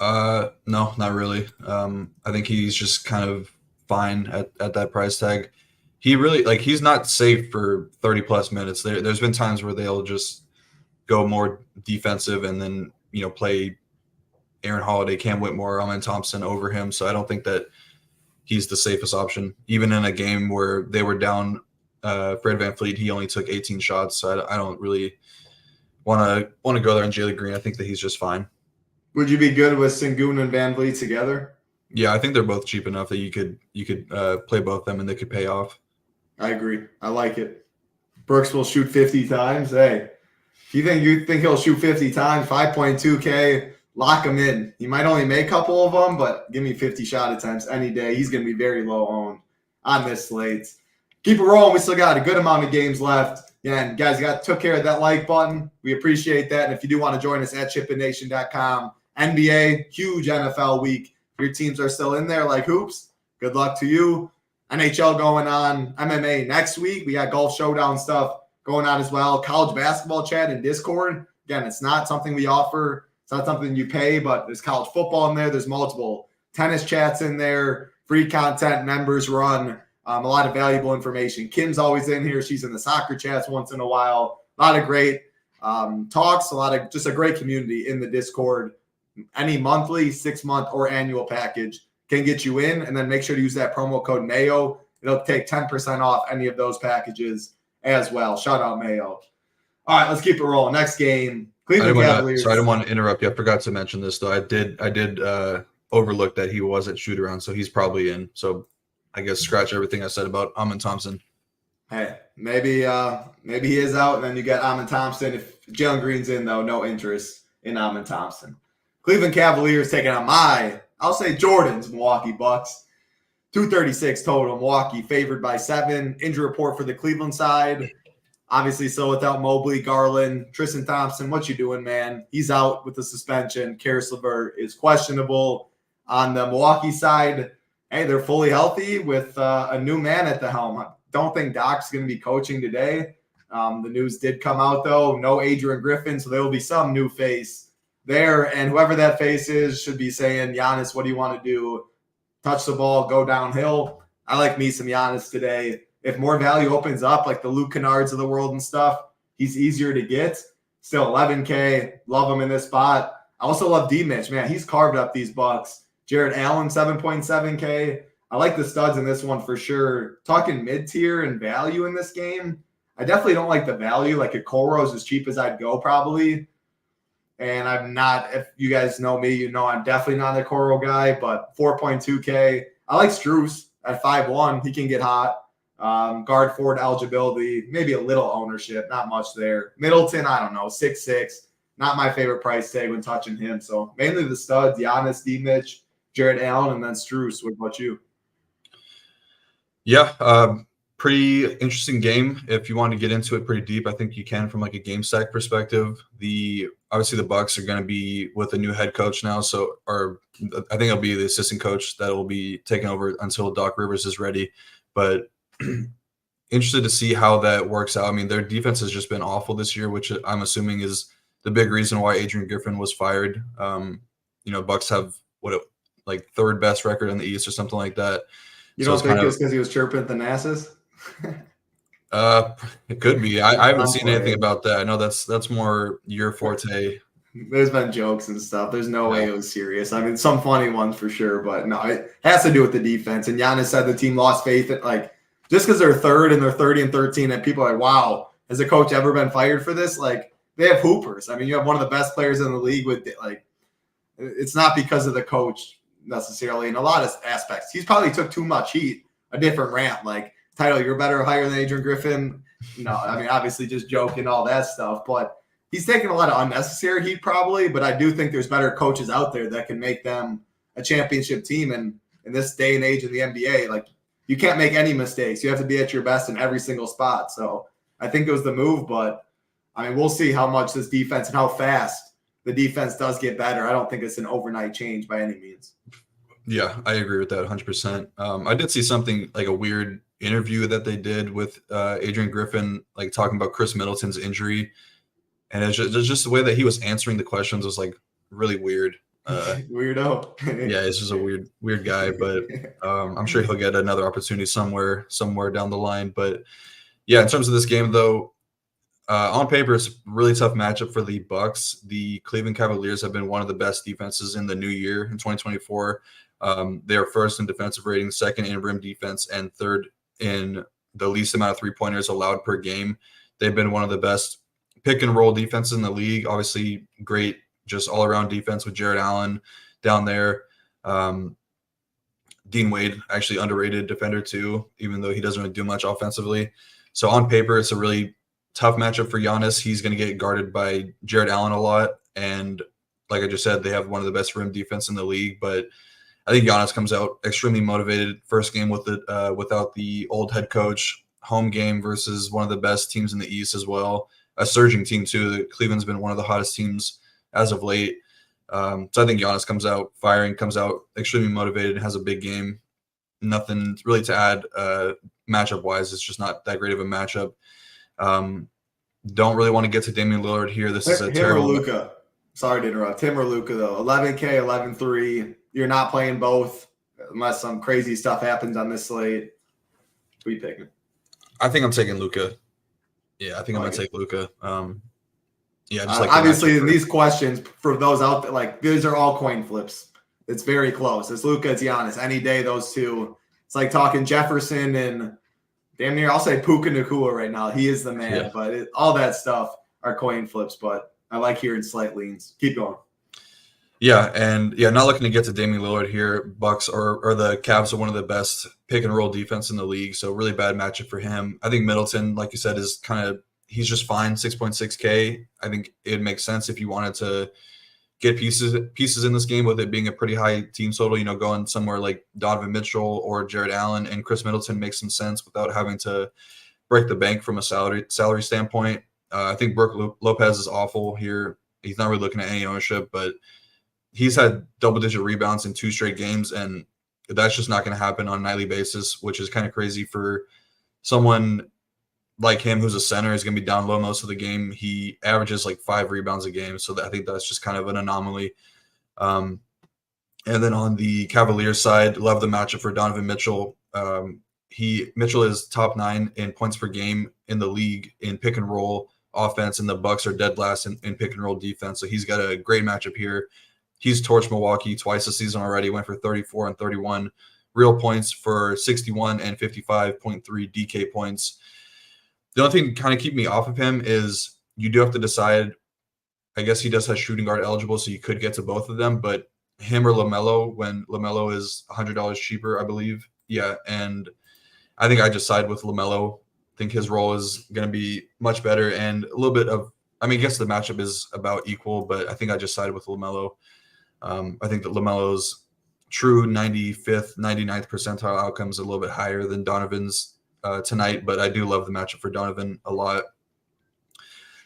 No, not really. I think he's just kind of fine at that price tag. He really he's not safe for 30 plus minutes. There's been times where they'll just go more defensive and then play Aaron Holiday, Cam Whitmore, Amen Thompson over him. So I don't think that he's the safest option. Even in a game where they were down Fred VanVleet, he only took 18 shots. So I don't really want to go there on Jalen Green. I think that he's just fine. Would you be good with Sengun and VanVleet together? Yeah, I think they're both cheap enough that you could play both of them and they could pay off. I agree. I like it. Brooks will shoot 50 times. Hey, if you think he'll shoot 50 times, 5.2K, lock him in. He might only make a couple of them, but give me 50 shot attempts any day. He's going to be very low owned on this slate. Keep it rolling. We still got a good amount of games left. Yeah, and guys, took care of that like button. We appreciate that. And if you do want to join us at SHIPITNation.com, NBA, huge NFL week. If your teams are still in there like hoops, good luck to you. NHL going on, MMA next week. We got golf showdown stuff going on as well. College basketball chat in Discord. Again, it's not something we offer. It's not something you pay, but there's college football in there. There's multiple tennis chats in there, free content, members run, a lot of valuable information. Kim's always in here. She's in the soccer chats once in a while. A lot of great talks, just a great community in the Discord. Any monthly, 6-month, or annual package can get you in, and then make sure to use that promo code Mayo. It'll take 10% off any of those packages as well. Shout out Mayo. All right, let's keep it rolling. Next game, Cleveland Cavaliers. I didn't want to interrupt you. I forgot to mention this though. I did overlook that he was at shoot around, so he's probably in. So I guess scratch everything I said about Amen Thompson. Hey, maybe he is out, and then you got Amen Thompson. If Jalen Green's in though, no interest in Amen Thompson. Cleveland Cavaliers taking on I'll say Jordan's Milwaukee Bucks. 236 total. Milwaukee favored by 7. Injury report for the Cleveland side. Obviously, still without Mobley, Garland, Tristan Thompson. What you doing, man? He's out with the suspension. Karis LeVert is questionable. On the Milwaukee side, hey, they're fully healthy with a new man at the helm. I don't think Doc's going to be coaching today. The news did come out, though. No Adrian Griffin, so there will be some new face there, and whoever that face is should be saying, Giannis, what do you want to do? Touch the ball, go downhill. I like me some Giannis today. If more value opens up, like the Luke Kennards of the world and stuff, he's easier to get. Still 11K. Love him in this spot. I also love D-Mitch. Man, he's carved up these Bucks. Jared Allen, 7.7K. I like the studs in this one for sure. Talking mid-tier and value in this game, I definitely don't like the value. Like a Okoro's as cheap as I'd go probably. And I'm not, if you guys know me, you know I'm definitely not a Okoro guy, but 4.2K. I like Strus at 5'1". He can get hot. Guard forward eligibility, maybe a little ownership, not much there. Middleton, I don't know, 6'6". Not my favorite price tag when touching him. So mainly the studs, Giannis, D-Mitch, Jared Allen, and then Strus. What about you? Yeah, pretty interesting game. If you want to get into it pretty deep, I think you can from like a game stack perspective. Obviously the Bucks are going to be with a new head coach now, I think it'll be the assistant coach that will be taking over until Doc Rivers is ready. But interested to see how that works out. I mean, their defense has just been awful this year, which I'm assuming is the big reason why Adrian Griffin was fired. Bucks have like third best record in the East or something like that. You don't think it's because he was chirping at the Nasses? It could be. I haven't seen anything about that. I know that's more your forte. There's been jokes and stuff. There's no way it was serious. I mean, some funny ones for sure, but no, it has to do with the defense. And Giannis said the team lost faith in, like, just because they're third and they're 30-13, and people are like, wow, has a coach ever been fired for this? Like, they have hoopers. I mean, you have one of the best players in the league with, like, it's not because of the coach necessarily in a lot of aspects. He's probably took too much heat, a different rant. Like, title, you're better or higher than Adrian Griffin. No, I mean, obviously just joking, all that stuff, but he's taking a lot of unnecessary heat probably, but I do think there's better coaches out there that can make them a championship team. And in this day and age in the NBA, like, you can't make any mistakes. You have to be at your best in every single spot. So I think it was the move, but I mean, we'll see how much this defense and how fast the defense does get better. I don't think it's an overnight change by any means. Yeah, I agree with that 100%. I did see something like a weird interview that they did with Adrian Griffin, like talking about Chris Middleton's injury. And it's just the way that he was answering the questions was like really weird. Weirdo. Yeah, it's just a weird guy, but I'm sure he'll get another opportunity somewhere down the line. But yeah, in terms of this game though, on paper, it's a really tough matchup for the Bucks. The Cleveland Cavaliers have been one of the best defenses in the new year in 2024. They are first in defensive rating, second in rim defense, and third in the least amount of three-pointers allowed per game. They've been one of the best pick and roll defenses in the league. Obviously, great just all-around defense with Jared Allen down there. Dean Wade, actually underrated defender too, even though he doesn't really do much offensively. So on paper, it's a really tough matchup for Giannis. He's going to get guarded by Jared Allen a lot. And like I just said, they have one of the best rim defense in the league. But I think Giannis comes out extremely motivated. First game with without the old head coach. Home game versus one of the best teams in the East as well. A surging team too. Cleveland's been one of the hottest teams as of late. So I think Giannis comes out firing, comes out extremely motivated, has a big game. Nothing really to add matchup-wise. It's just not that great of a matchup. Don't really want to get to Damian Lillard here. This is a terrible. Luka. Sorry to interrupt. Him or Luka, though. 11K, 11-3. You're not playing both unless some crazy stuff happens on this slate. Who are you picking? I think I'm taking Luka. Yeah, I think I'm going to take Luka. Yeah, just like obviously in these questions, for those out there, like, these are all coin flips. It's very close. It's Luka, it's Giannis. Any day, those two. It's like talking Jefferson and damn near, I'll say Puka Nacua right now. He is the man. Yeah. But all that stuff are coin flips. But I like hearing slight leans. Keep going. Yeah, and not looking to get to Damian Lillard here. Bucks or the Cavs are one of the best pick and roll defense in the league. So really bad matchup for him. I think Middleton, like you said, is kind of he's just fine. 6.6K. I think it makes sense if you wanted to get pieces in this game with it being a pretty high team total, going somewhere like Donovan Mitchell or Jared Allen, and Chris Middleton makes some sense without having to break the bank from a salary standpoint. I think Brook Lopez is awful here. He's not really looking at any ownership, but he's had double-digit rebounds in 2 straight games, and that's just not going to happen on a nightly basis, which is kind of crazy for someone like him who's a center. Is going to be down low most of the game. He averages like 5 rebounds a game, so I think that's just kind of an anomaly. And then on the Cavaliers side, love the matchup for Donovan Mitchell. Mitchell is top 9 in points per game in the league in pick and roll offense, and the Bucks are dead last in pick and roll defense. So he's got a great matchup here. He's torched Milwaukee twice this season already. Went for 34 and 31 real points for 61 and 55.3 DK points. The only thing kind of keep me off of him is you do have to decide. I guess he does have shooting guard eligible, so you could get to both of them. But him or LaMelo, when LaMelo is $100 cheaper, I believe. Yeah, and I think I just side with LaMelo. I think his role is going to be much better, and a little bit of. I mean, I guess the matchup is about equal, but I think I just sided with LaMelo. I think that LaMelo's true 95th, 99th percentile outcome is a little bit higher than Donovan's tonight, but I do love the matchup for Donovan a lot.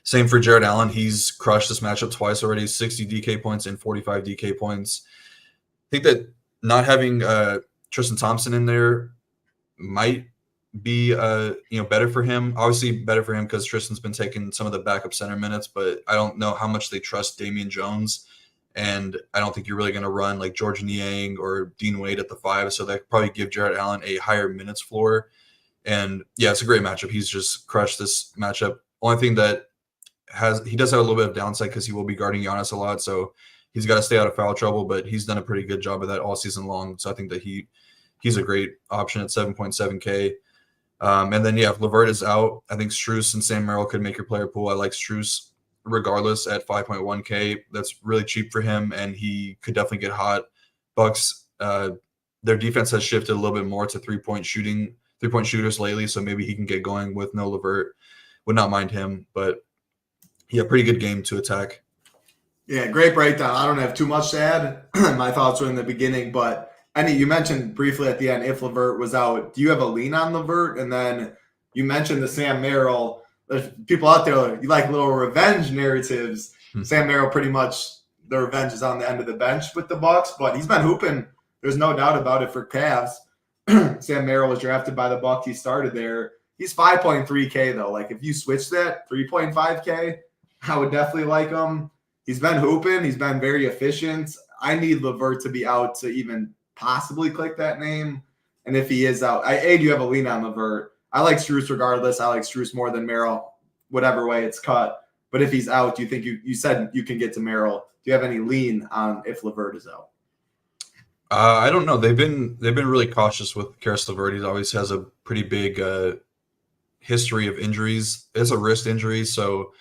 Same for Jared Allen. He's crushed this matchup twice already, 60 DK points and 45 DK points. I think that not having Tristan Thompson in there might be better for him. Obviously better for him because Tristan's been taking some of the backup center minutes, but I don't know how much they trust Damian Jones. And I don't think you're really going to run like George Niang or Dean Wade at the 5. So that could probably give Jarrett Allen a higher minutes floor. And yeah, it's a great matchup. He's just crushed this matchup. Only thing that he does have a little bit of downside because he will be guarding Giannis a lot. So he's got to stay out of foul trouble, but he's done a pretty good job of that all season long. So I think that he's a great option at 7.7K. And then, if LeVert is out, I think Strus and Sam Merrill could make your player pool. I like Strus regardless at 5.1K. That's really cheap for him, and he could definitely get hot. Bucks, their defense has shifted a little bit more to three-point shooters lately, so maybe he can get going with no LeVert. Would not mind him, but yeah, pretty good game to attack. Yeah, great breakdown. I don't have too much to add. My thoughts were in the beginning, but you mentioned briefly at the end if LeVert was out. Do you have a lean on LeVert? And then you mentioned the Sam Merrill. There's people out there, you like little revenge narratives. Sam Merrill, pretty much the revenge is on the end of the bench with the Bucks, but he's been hooping. There's no doubt about it for Cavs. Sam Merrill was drafted by the Bucks. He started there. He's 5.3K though. Like if you switch that 3.5K, I would definitely like him. He's been hooping. He's been very efficient. I need LeVert to be out to even possibly click that name. And if he is out, do you have a lean on LeVert? I like Strus regardless. I like Strus more than Merrill, whatever way it's cut. But if he's out, do you think you said you can get to Merrill? Do you have any lean on if LeVert is out? I don't know. They've been really cautious with Karis LeVert. He always has a pretty big history of injuries. It's a wrist injury, so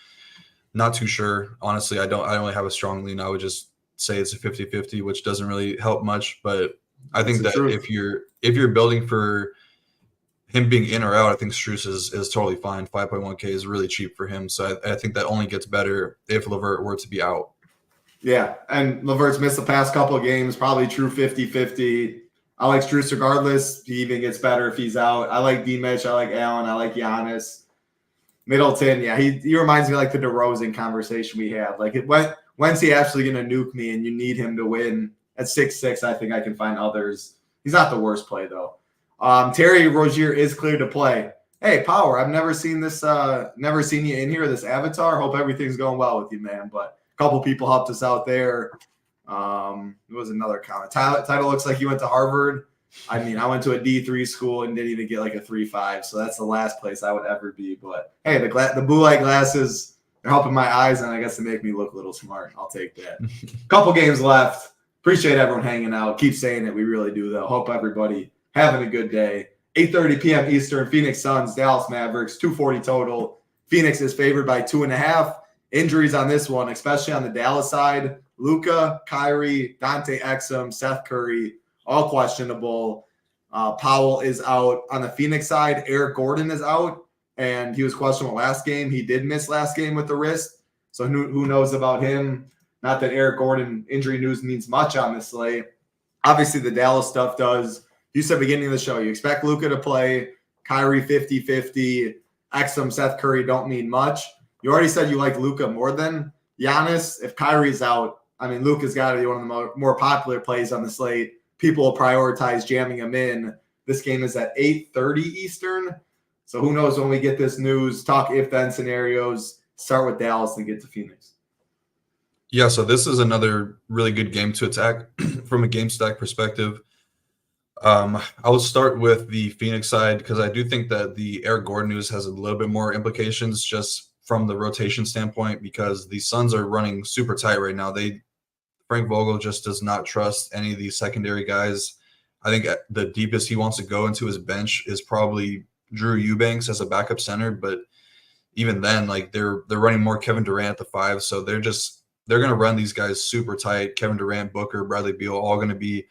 not too sure. Honestly, I don't really have a strong lean. I would just say it's a 50-50, which doesn't really help much. But I think that if you're building for him being in or out, I think Strus is totally fine. 5.1K is really cheap for him. So I think that only gets better if LeVert were to be out. Yeah, and LeVert's missed the past couple of games, probably true 50-50. I like Strus regardless. He even gets better if he's out. I like D-Mitch. I like Allen. I like Giannis. Middleton, yeah, he reminds me like the DeRozan conversation we had. Like, when's he actually going to nuke me and you need him to win? At 6'6", I think I can find others. He's not the worst play, though. Terry Rozier is cleared to play. Hey, Power, I've never seen this, never seen you in here, this avatar. Hope everything's going well with you, man. But a couple people helped us out there. There was another comment. Title looks like you went to Harvard. I mean, I went to a D3 school and didn't even get like a 3.5, so that's the last place I would ever be. But hey, the blue light glasses, they're helping my eyes, and I guess they make me look a little smart. I'll take that. Couple games left. Appreciate everyone hanging out. Keep saying it. We really do, though. Hope everybody having a good day. 8:30 p.m. Eastern, Phoenix Suns, Dallas Mavericks, 240 total. Phoenix is favored by 2.5. Injuries on this one, especially on the Dallas side. Luka, Kyrie, Dante Exum, Seth Curry, all questionable. Powell is out. On the Phoenix side, Eric Gordon is out, and he was questionable last game. He did miss last game with the wrist, so who knows about him? Not that Eric Gordon injury news means much on this slate. Obviously, the Dallas stuff does. You said beginning of the show, you expect Luka to play. Kyrie 50-50. Exum, Seth Curry don't mean much. You already said you like Luka more than Giannis. If Kyrie's out, I mean, Luka's got to be one of the more popular plays on the slate. People will prioritize jamming him in. This game is at 8:30 Eastern. So who knows when we get this news, talk if-then scenarios, start with Dallas and get to Phoenix. Yeah, so this is another really good game to attack from a game stack perspective. I will start with the Phoenix side because I do think that the Eric Gordon news has a little bit more implications just from the rotation standpoint because the Suns are running super tight right now. Frank Vogel just does not trust any of these secondary guys. I think the deepest he wants to go into his bench is probably Drew Eubanks as a backup center, but even then, like they're running more Kevin Durant at the 5, so they're going to run these guys super tight. Kevin Durant, Booker, Bradley Beal, all going to be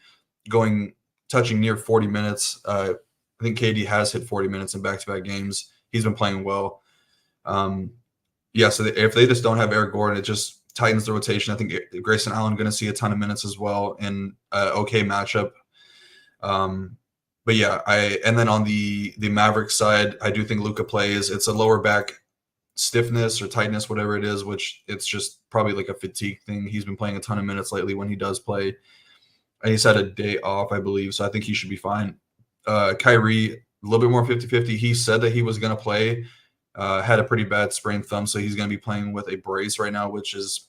touching near 40 minutes. I think KD has hit 40 minutes in back-to-back games. He's been playing well. So if they just don't have Eric Gordon, it just tightens the rotation. I think Grayson Allen going to see a ton of minutes as well in an okay matchup. But yeah, and then on the Mavericks side, I do think Luka plays. It's a lower back stiffness or tightness, whatever it is, which it's just probably like a fatigue thing. He's been playing a ton of minutes lately when he does play. And he's had a day off, I believe, so I think he should be fine. Kyrie, a little bit more 50-50. He said that he was going to play, had a pretty bad sprained thumb, so he's going to be playing with a brace right now, which is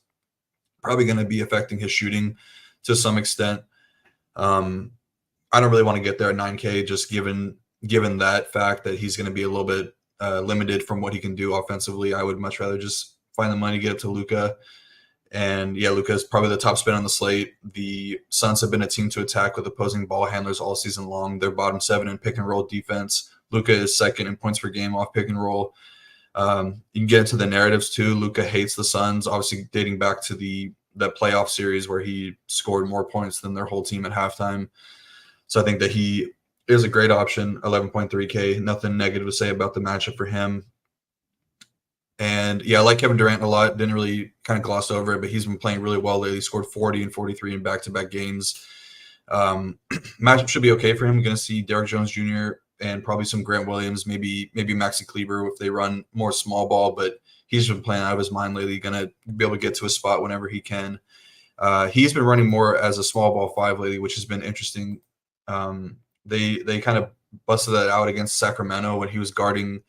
probably going to be affecting his shooting to some extent. I don't really want to get there at 9K, just given that fact that he's going to be a little bit limited from what he can do offensively. I would much rather just find the money to get up to Luka. And yeah, Luka is probably the top spin on the slate. The Suns have been a team to attack with opposing ball handlers all season long. They're bottom 7 in pick and roll defense. Luka is second in points per game off pick and roll. You can get into the narratives too. Luka hates the Suns, obviously dating back to that playoff series where he scored more points than their whole team at halftime. So I think that he is a great option, 11.3K. Nothing negative to say about the matchup for him. And yeah, I like Kevin Durant a lot. Didn't really kind of gloss over it, but he's been playing really well lately. He scored 40 and 43 in back-to-back games. Matchup should be okay for him. Going to see Derrick Jones Jr. and probably some Grant Williams, maybe Maxi Kleber if they run more small ball, but he's been playing out of his mind lately. Going to be able to get to a spot whenever he can. He's been running more as a small ball 5 lately, which has been interesting. They kind of busted that out against Sacramento when he was guarding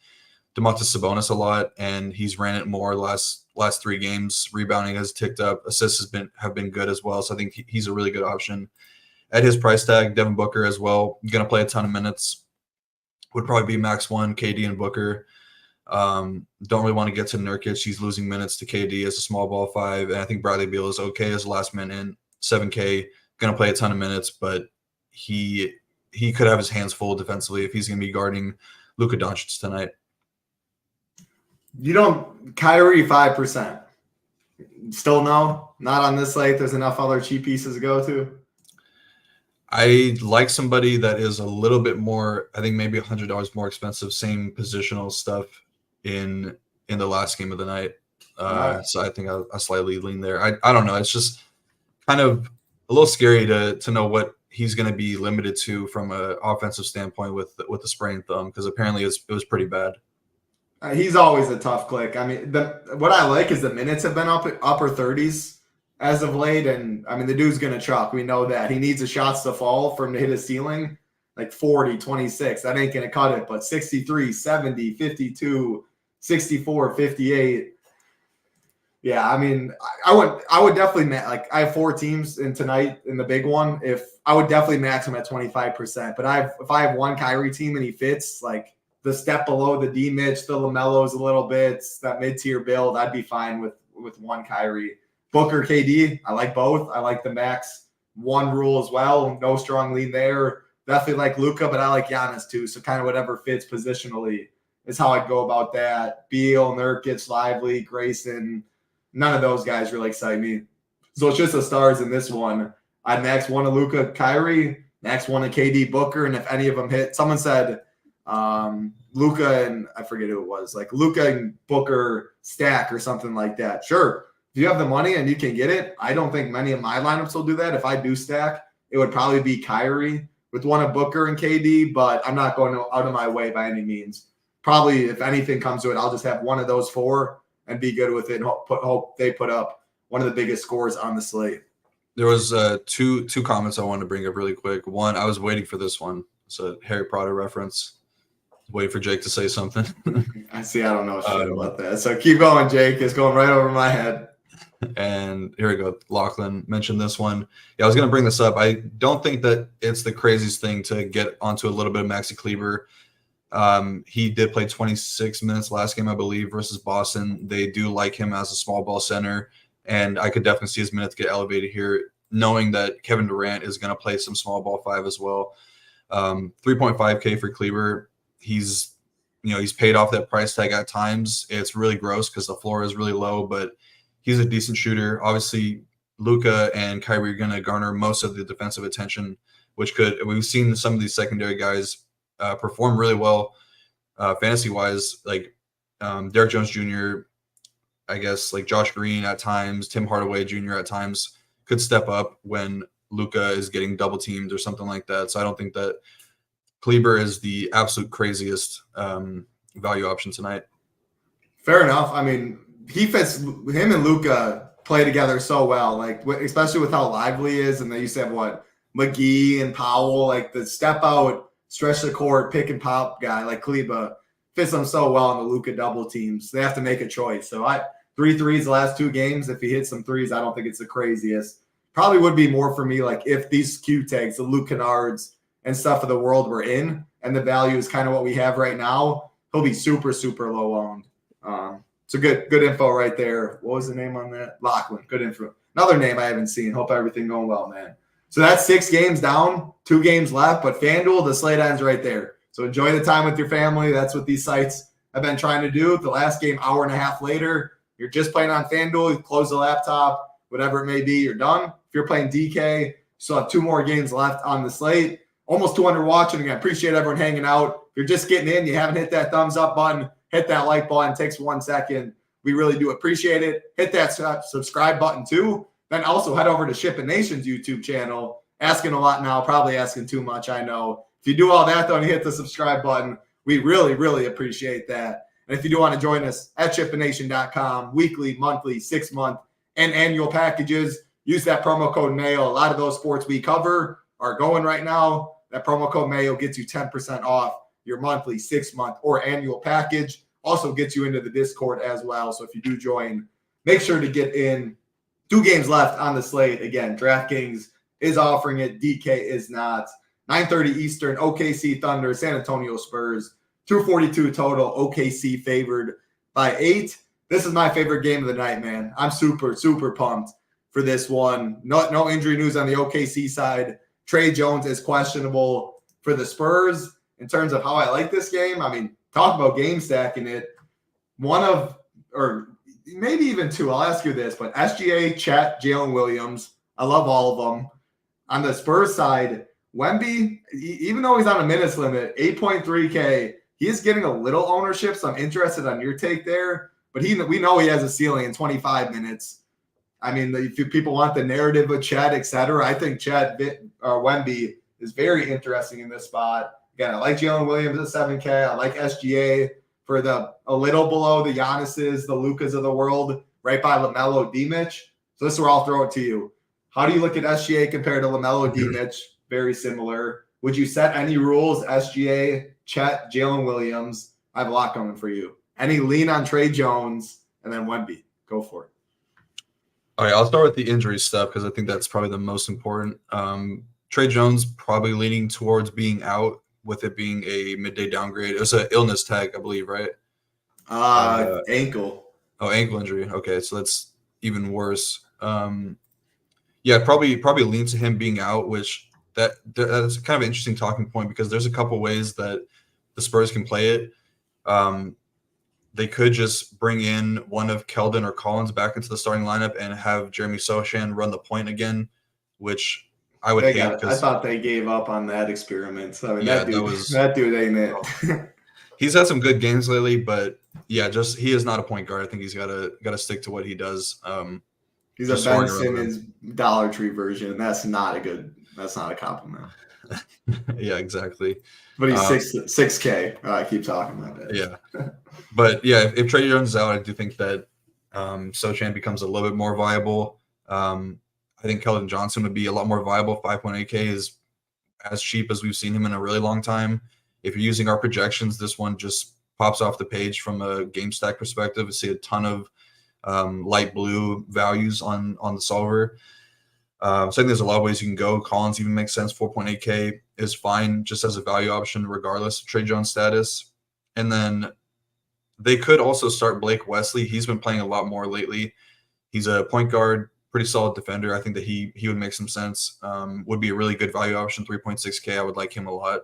Domantas Sabonis a lot, and he's ran it more last 3 games. Rebounding has ticked up. Assists have been good as well. So I think he's a really good option at his price tag. Devin Booker as well, going to play a ton of minutes. Would probably be max 1, KD and Booker. Don't really want to get to Nurkic. He's losing minutes to KD as a small ball 5, and I think Bradley Beal is okay as a last man in, 7K. Going to play a ton of minutes, but he could have his hands full defensively if he's going to be guarding Luka Doncic tonight. You don't Kyrie 5%. Still no? Not on this slate. There's enough other cheap pieces to go to. I like somebody that is a little bit more, I think maybe $100 more expensive, same positional stuff in the last game of the night. So I think I slightly lean there. I don't know. It's just kind of a little scary to know what he's going to be limited to from an offensive standpoint with the sprained thumb, because apparently it was pretty bad. He's always a tough click. I mean, what I like is the minutes have been upper 30s as of late, and I mean the dude's gonna truck. We know that he needs the shots to fall for him to hit his ceiling, like 40, 26. That ain't gonna cut it. But 63, 70, 52, 64, 58. Yeah, I mean, I would definitely like I have 4 teams in tonight in the big one. If I would definitely max him at 25%. But if I have one Kyrie team and he fits like the step below the D Mitch, the LaMelos a little bit, that mid-tier build, I'd be fine with one Kyrie. Booker, KD, I like both. I like the max 1 rule as well. No strong lean there. Definitely like Luka, but I like Giannis too. So kind of whatever fits positionally is how I'd go about that. Beal, Nurkic, Lively, Grayson, none of those guys really excite me. So it's just the stars in this one. I'd max 1 of Luka, Kyrie, max 1 of KD, Booker, and if any of them hit, someone said Luka and I forget who it was, like Luka and Booker stack or something like that. Sure, if you have the money and you can get it, I don't think many of my lineups will do that. If I do stack, it would probably be Kyrie with 1 of Booker and KD, but I'm not going out of my way by any means. Probably if anything comes to it, I'll just have 1 of those 4 and be good with it and hope they put up one of the biggest scores on the slate. There was two comments I wanted to bring up really quick. One, I was waiting for this one. It's a Harry Potter reference. Wait for Jake to say something. I don't know shit about that. So keep going, Jake. It's going right over my head. And here we go. Lachlan mentioned this one. Yeah, I was going to bring this up. I don't think that it's the craziest thing to get onto a little bit of Maxi Kleber. He did play 26 minutes last game, I believe, versus Boston. They do like him as a small ball center, and I could definitely see his minutes get elevated here, knowing that Kevin Durant is going to play some small ball 5 as well. 3.5K for Kleber. He's paid off that price tag at times. It's really gross because the floor is really low, but he's a decent shooter. Obviously, Luka and Kyrie are going to garner most of the defensive attention, we've seen some of these secondary guys perform really well fantasy-wise, like Derrick Jones Jr., I guess, like Josh Green at times, Tim Hardaway Jr. at times could step up when Luka is getting double-teamed or something like that. So I don't think that Kleber is the absolute craziest value option tonight. Fair enough. I mean, him and Luka play together so well, like especially with how lively he is. And they used to have McGee and Powell, like the step out, stretch the court, pick and pop guy like Kleber fits them so well in the Luka double teams. They have to make a choice. So 3 threes the last 2 games. If he hits some threes, I don't think it's the craziest. Probably would be more for me like if these Q tags, the Luke Kennards and stuff of the world were in, and the value is kind of what we have right now, he'll be super, super low owned. So good info right there. What was the name on that? Lachlan. Good info. Another name I haven't seen. Hope everything going well, man. So that's 6 games down, 2 games left, but FanDuel, the slate ends right there. So enjoy the time with your family. That's what these sites have been trying to do. The last game, hour and a half later, you're just playing on FanDuel, you close the laptop, whatever it may be, you're done. If you're playing DK, you still have 2 more games left on the slate. Almost 200 watching. Again, appreciate everyone hanging out. If you're just getting in, you haven't hit that thumbs up button, hit that like button. It takes 1 second. We really do appreciate it. Hit that subscribe button too. Then also head over to SHIPIT Nation's YouTube channel. Asking a lot now, probably asking too much, I know. If you do all that, though, and you hit the subscribe button, we really, really appreciate that. And if you do want to join us at ShipItNation.com, weekly, monthly, 6-month, and annual packages, use that promo code MAYO. A lot of those sports we cover are going right now. That promo code MAYO gets you 10% off your monthly, 6-month, or annual package. Also gets you into the Discord as well. So if you do join, make sure to get in. 2 games left on the slate. Again, DraftKings is offering it. DK is not. 9:30 Eastern, OKC Thunder, San Antonio Spurs. 242 total. OKC favored by 8. This is my favorite game of the night, man. I'm super, super pumped for this one. No injury news on the OKC side. Trey Jones is questionable for the Spurs. In terms of how I like this game, I mean, talk about game stacking it. One of, or maybe even 2, I'll ask you this, but SGA, Chet, Jalen Williams, I love all of them. On the Spurs side, Wemby, even though he's on a minutes limit, 8.3K, he is getting a little ownership, so I'm interested on your take there. But we know he has a ceiling in 25 minutes. I mean, if people want the narrative of Chet, et cetera, I think Wemby is very interesting in this spot. Again, I like Jalen Williams at 7K. I like SGA for a little below the Giannis's, the Lucas of the world, right by LaMelo D-Mitch. So this is where I'll throw it to you. How do you look at SGA compared to LaMelo D-Mitch? Very similar. Would you set any rules? SGA, Chet, Jalen Williams. I have a lot coming for you. Any lean on Trey Jones, and then Wemby. Go for it. All right, I'll start with the injury stuff because I think that's probably the most important. Trey Jones probably leaning towards being out, with it being a midday downgrade. It was an illness tag, I believe, right? Ankle. Oh, ankle injury. Okay, so that's even worse. Yeah, probably lean to him being out, which that's kind of an interesting talking point because there's a couple ways that the Spurs can play it. They could just bring in one of Keldon or Collins back into the starting lineup and have Jeremy Sochan run the point again, which I would hate. I thought they gave up on that experiment. So, I mean, yeah, that dude ain't it. He's had some good games lately, but yeah, he is not a point guard. I think he's got to stick to what he does. He's a Ben Simmons Dollar Tree version, and that's not a compliment. Yeah, exactly. But he's 6K. I keep talking about that. Yeah. But yeah, if Trey Jones is out, I do think that Sochan becomes a little bit more viable. I think Keldon Johnson would be a lot more viable. 5.8K is as cheap as we've seen him in a really long time. If you're using our projections, this one just pops off the page from a game stack perspective. I see a ton of light blue values on the solver. So I think there's a lot of ways you can go. Collins even makes sense. 4.8K is fine just as a value option regardless of Trey Jones' status. And then they could also start Blake Wesley. He's been playing a lot more lately. He's a point guard, pretty solid defender. I think that he would make some sense. Would be a really good value option. 3.6K. I would like him a lot.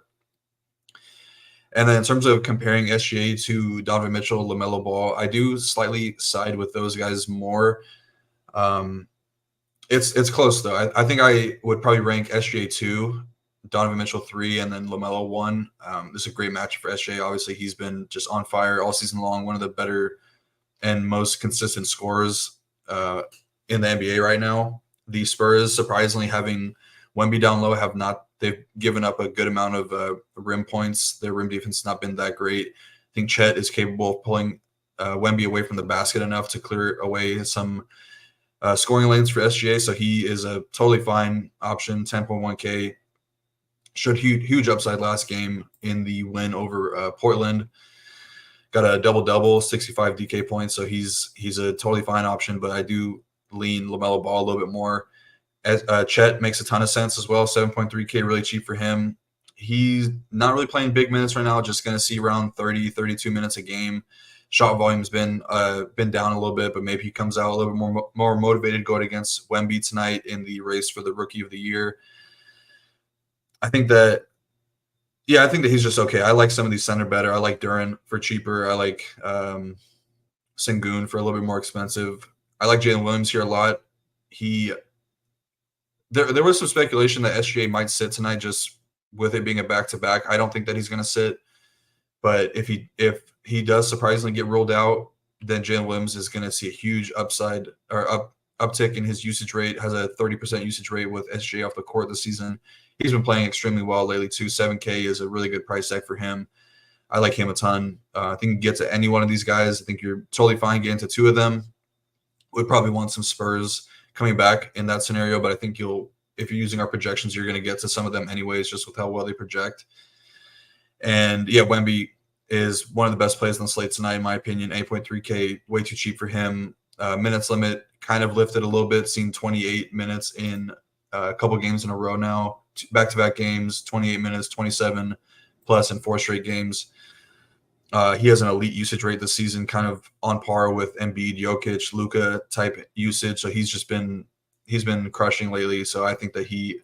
And then in terms of comparing SGA to Donovan Mitchell, LaMelo Ball, I do slightly side with those guys more. It's close though. I think I would probably rank SGA 2, Donovan Mitchell 3, and then LaMelo 1. This is a great match for SGA. Obviously, he's been just on fire all season long. One of the better and most consistent scorers in the NBA right now. The Spurs, surprisingly, having Wemby down low, they've given up a good amount of rim points. Their rim defense has not been that great. I think Chet is capable of pulling Wemby away from the basket enough to clear away some scoring lanes for SGA. So he is a totally fine option. 10.1K. Showed huge upside last game in the win over Portland. got a double-double, 65 DK points, so he's a totally fine option, but I do lean LaMelo Ball a little bit more. Chet makes a ton of sense as well, 7.3K, really cheap for him. He's not really playing big minutes right now, just going to see around 30, 32 minutes a game. Shot volume's been down a little bit, but maybe he comes out a little bit more motivated going against Wemby tonight in the race for the Rookie of the Year. I think that he's just okay. I like some of these center better. I like Duren for cheaper. I like Sengun for a little bit more expensive. I like Jalen Williams here a lot. There was some speculation that SGA might sit tonight just with it being a back-to-back. I don't think that he's going to sit. But if he does surprisingly get ruled out, then Jalen Williams is going to see a huge upside or uptick in his usage rate, has a 30% usage rate with SGA off the court this season. He's been playing extremely well lately too. 7K is a really good price tag for him. I like him a ton. I think you get to any one of these guys. I think you're totally fine getting to two of them. Would probably want some Spurs coming back in that scenario, but I think if you're using our projections, you're going to get to some of them anyways, just with how well they project. And yeah, Wemby is one of the best plays on the slate tonight, in my opinion. 8.3K, way too cheap for him. Minutes limit kind of lifted a little bit, seen 28 minutes in a couple games in a row now. Back-to-back games, 28 minutes, 27 plus in 4 straight games. He has an elite usage rate this season, kind of on par with Embiid, Jokic, Luka type usage. So he's been crushing lately. So I think that he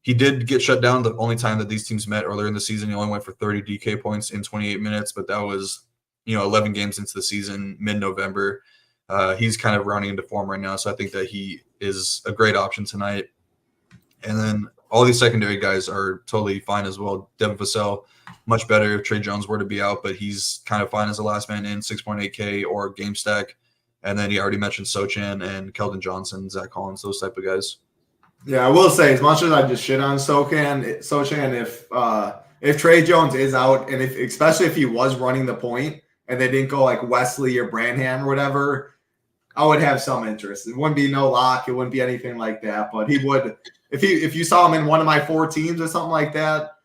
did get shut down the only time that these teams met earlier in the season. He only went for 30 DK points in 28 minutes, but that was 11 games into the season, mid-November. He's kind of rounding into form right now, so I think that he is a great option tonight. And then all these secondary guys are totally fine as well. Devin Vassell, much better if Trey Jones were to be out, but he's kind of fine as a last man in, 6.8K or game stack. And then he already mentioned Sochan and Keldon Johnson, Zach Collins, those type of guys. Yeah, I will say, as much as I just shit on Sochan, if Trey Jones is out, and especially if he was running the point and they didn't go like Wesley or Branham or whatever, I would have some interest. It wouldn't be no lock. It wouldn't be anything like that. But he would, if you saw him in one of my 4 teams or something like that,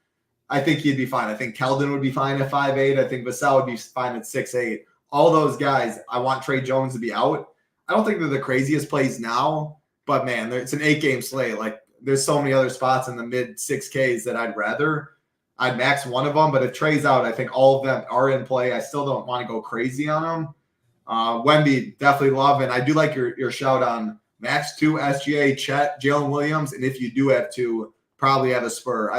I think he'd be fine. I think Keldon would be fine at 5'8". I think Vassell would be fine at 6'8". All those guys, I want Trey Jones to be out. I don't think they're the craziest plays now, but man, it's an 8-game slate. Like, there's so many other spots in the mid 6Ks that I'd max one of them. But if Trey's out, I think all of them are in play. I still don't want to go crazy on them. Wemby, definitely love. And I do like your shout on max 2 SGA, Chet, Jalen Williams. And if you do have 2, probably have a Spur.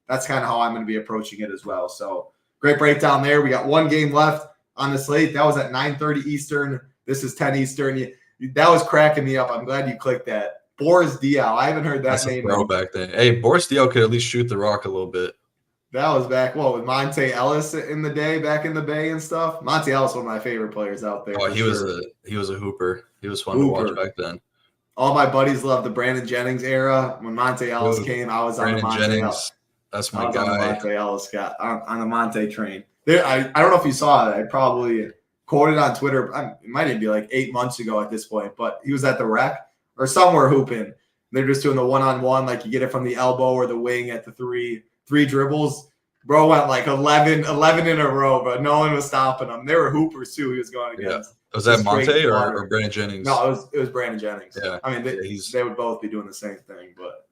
That's kind of how I'm going to be approaching it as well. So great breakdown there. We got 1 game left on the slate. That was at 9:30 Eastern. This is 10 Eastern. That was cracking me up. I'm glad you clicked that. Boris Diaw. I haven't heard that name. Back then. Hey, Boris Diaw could at least shoot the rock a little bit. That was back, with Monte Ellis in the day, back in the Bay and stuff. Monte Ellis, one of my favorite players out there. Oh, he was a hooper. He was fun to watch back then. All my buddies loved the Brandon Jennings era. When Monte Ellis came, I was on the Monte Jennings, Ellis. That's my guy. On the Monte Ellis guy, on the Monte train. I don't know if you saw it. I probably quoted on Twitter. It might even be like 8 months ago at this point, but he was at the Rec or somewhere hooping. They're just doing the one-on-one, like you get it from the elbow or the wing at the three dribbles. Bro went like 11 in a row, but no one was stopping him. They were hoopers too. He was going against. Yeah. Was that Monte or Brandon Jennings? No, it was Brandon Jennings. Yeah. I mean, they would both be doing the same thing, but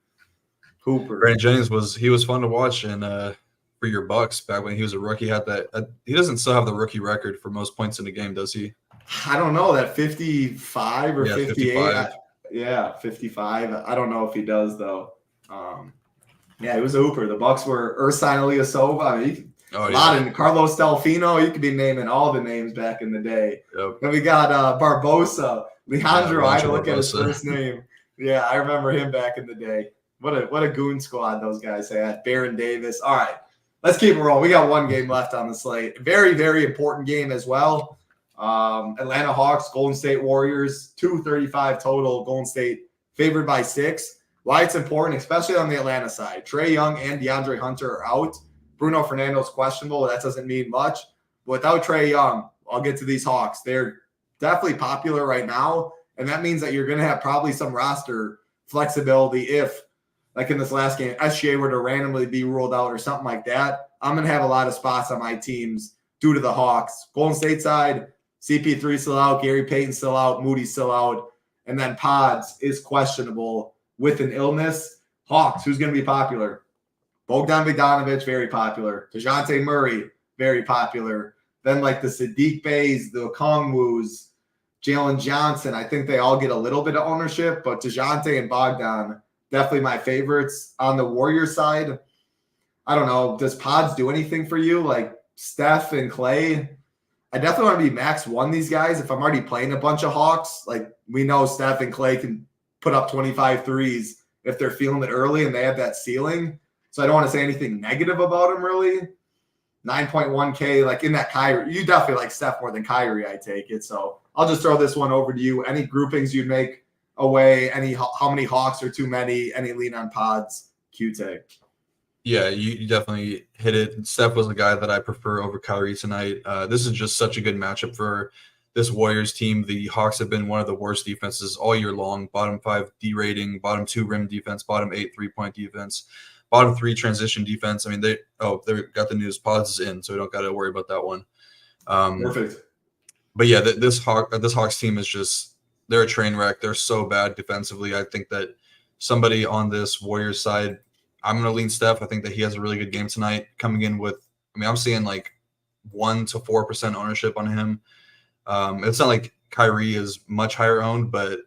hooper. Brandon Jennings was fun to watch, and for your Bucks back when he was a rookie, had that. He doesn't still have the rookie record for most points in a game, does he? I don't know, that 55 or 58. 55. 55. I don't know if he does though. Yeah, he was a hooper. The Bucks were Ersan Ilyasova. I mean, of Carlos Delfino. You could be naming all the names back in the day. Yep. Then we got Barbosa, Leandro. I had to look at his first name. Yeah, I remember him back in the day. What a goon squad those guys had. Baron Davis. All right, let's keep it rolling. We got 1 game left on the slate. Very, very important game as well. Atlanta Hawks, Golden State Warriors, 235 total. Golden State favored by 6. Why it's important, especially on the Atlanta side. Trae Young and DeAndre Hunter are out. Bruno Fernando's questionable. That doesn't mean much. But without Trae Young, I'll get to these Hawks. They're definitely popular right now, and that means that you're going to have probably some roster flexibility if, like in this last game, SGA were to randomly be ruled out or something like that. I'm going to have a lot of spots on my teams due to the Hawks. Golden State side, CP3 still out, Gary Payton still out, Moody still out, and then Pods is questionable with an illness. Hawks, who's going to be popular? Bogdan Bogdanovic, very popular. DeJounte Murray, very popular. Then like the Sadiq Beys, the Okongwus, Jalen Johnson, I think they all get a little bit of ownership, but DeJounte and Bogdan, definitely my favorites. On the Warriors side, I don't know. Does Pods do anything for you? Like Steph and Clay? I definitely want to be max one these guys. If I'm already playing a bunch of Hawks, like we know Steph and Clay can put up 25 threes if they're feeling it early and they have that ceiling. So I don't want to say anything negative about them really. 9.1K, like in that Kyrie. You definitely like Steph more than Kyrie, I take it. So I'll just throw this one over to you. Any groupings you'd make away? How many Hawks are too many? Any lean on Pods? Q-Tag. Yeah, you definitely hit it. Steph was the guy that I prefer over Kyrie tonight. This is just such a good matchup for this Warriors team. The Hawks have been one of the worst defenses all year long. Bottom 5 D rating, bottom 2 rim defense, bottom 8 3-point defense, bottom 3 transition defense. I mean, they got the news. Pods is in, so we don't got to worry about that one. Perfect. But yeah, this Hawks team is just, they're a train wreck. They're so bad defensively. I think that somebody on this Warriors side, I'm going to lean Steph. I think that he has a really good game tonight coming in with, I'm seeing like 1 to 4% ownership on him. It's not like Kyrie is much higher owned, but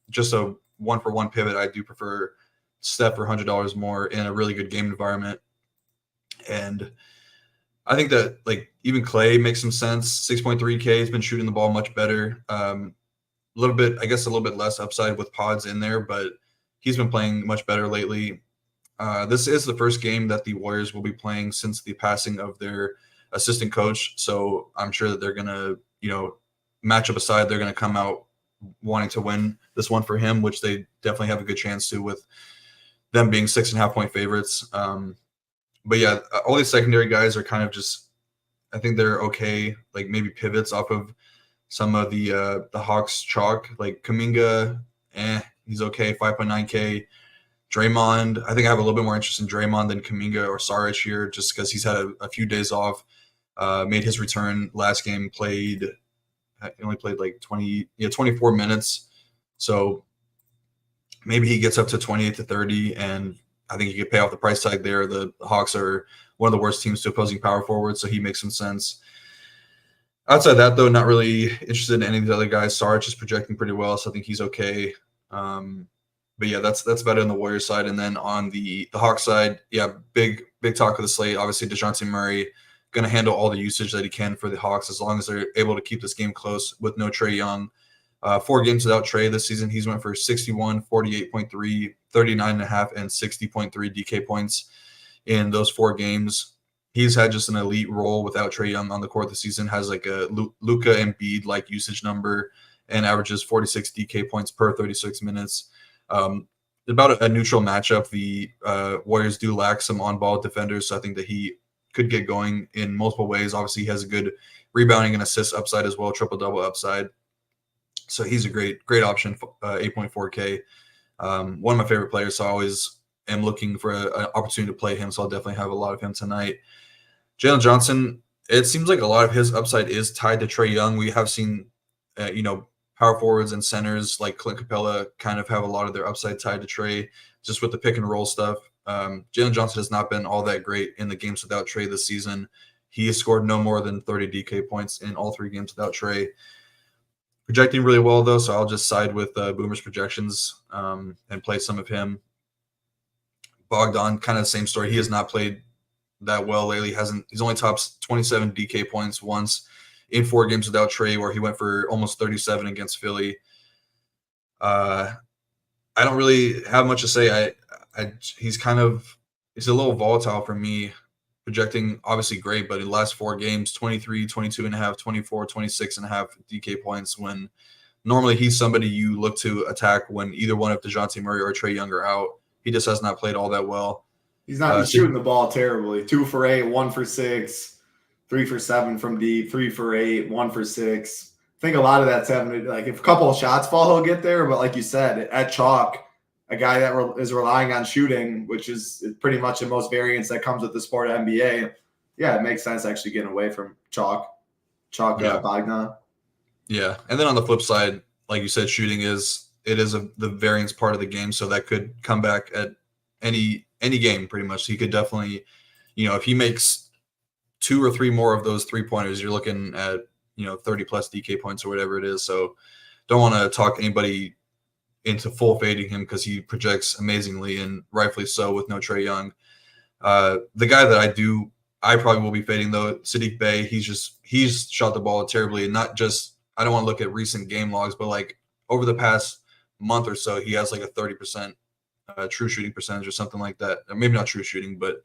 just a 1-for-1 pivot, I do prefer Steph for $100 more in a really good game environment. And I think that like even Clay makes some sense. 6.3K, he's been shooting the ball much better. A little bit less upside with Pods in there, but he's been playing much better lately. This is the first game that the Warriors will be playing since the passing of their assistant coach. So I'm sure that they're going to, matchup aside, they're going to come out wanting to win this one for him, which they definitely have a good chance to with them being 6.5-point favorites. But yeah, all these secondary guys are kind of just, I think they're okay, like maybe pivots off of some of the Hawks chalk, like Kuminga, he's okay, 5.9K. Draymond, I think I have a little bit more interest in Draymond than Kuminga or Saric here, just because he's had a few days off. Made his return last game, he only played like 24 minutes. So maybe he gets up to 28 to 30, and I think he could pay off the price tag there. The Hawks are one of the worst teams to opposing power forwards, so he makes some sense. Outside that, though, not really interested in any of the other guys. Saric is projecting pretty well, so I think he's okay. But yeah, that's better on the Warriors side. And then on the Hawks side, yeah, big talk of the slate. Obviously, DeJounte Murray going to handle all the usage that he can for the Hawks as long as they're able to keep this game close with no Trae Young. 4 games without Trae this season. He's went for 61, 48.3, 39.5, and 60.3 DK points in those 4 games. He's had just an elite role without Trae Young on the court this season. Has like a Luka Embiid-like usage number and averages 46 DK points per 36 minutes. About a neutral matchup, the Warriors do lack some on-ball defenders, so I think that he could get going in multiple ways. Obviously, he has a good rebounding and assist upside as well, triple-double upside. So he's a great option, 8.4K. One of my favorite players, so I always am looking for an opportunity to play him, so I'll definitely have a lot of him tonight. Jalen Johnson, it seems like a lot of his upside is tied to Trae Young. We have seen, power forwards and centers like Clint Capella kind of have a lot of their upside tied to Trae, just with the pick and roll stuff. Jalen Johnson has not been all that great in the games without Trae this season. He has scored no more than 30 DK points in all 3 games without Trae. Projecting really well, though, so I'll just side with Boomer's projections and play some of him. Bogdan, kind of the same story. He has not played that well lately. He's only topped 27 DK points once in 4 games without Trae, where he went for almost 37 against Philly. I don't really have much to say. He's a little volatile for me. Projecting obviously great, but in the last 4 games, 23, 22.5, 24, 26.5 DK points, when normally he's somebody you look to attack when either one of DeJounte Murray or Trae Young are out. He just has not played all that well. He's shooting the ball terribly. 2 for 8, 1 for 6, 3 for 7 from deep, 3 for 8, 1 for 6. I think a lot of that's having like if a couple of shots fall, he'll get there. But like you said, at chalk, a guy that is relying on shooting, which is pretty much the most variance that comes with the sport of NBA. Yeah, it makes sense actually getting away from chalk Yeah. Bogdan. Yeah. And then on the flip side, like you said, shooting is the variance part of the game. So that could come back at any game pretty much. So he could definitely, if he makes 2 or 3 more of those 3-pointers, you're looking at, 30 plus DK points or whatever it is. So don't want to talk anybody into full fading him because he projects amazingly and rightfully so with no Trae Young. The guy that I probably will be fading though, Saddiq Bey. He's shot the ball terribly, and not just. I don't want to look at recent game logs, but like over the past month or so, he has like a 30% true shooting percentage or something like that. Or maybe not true shooting, but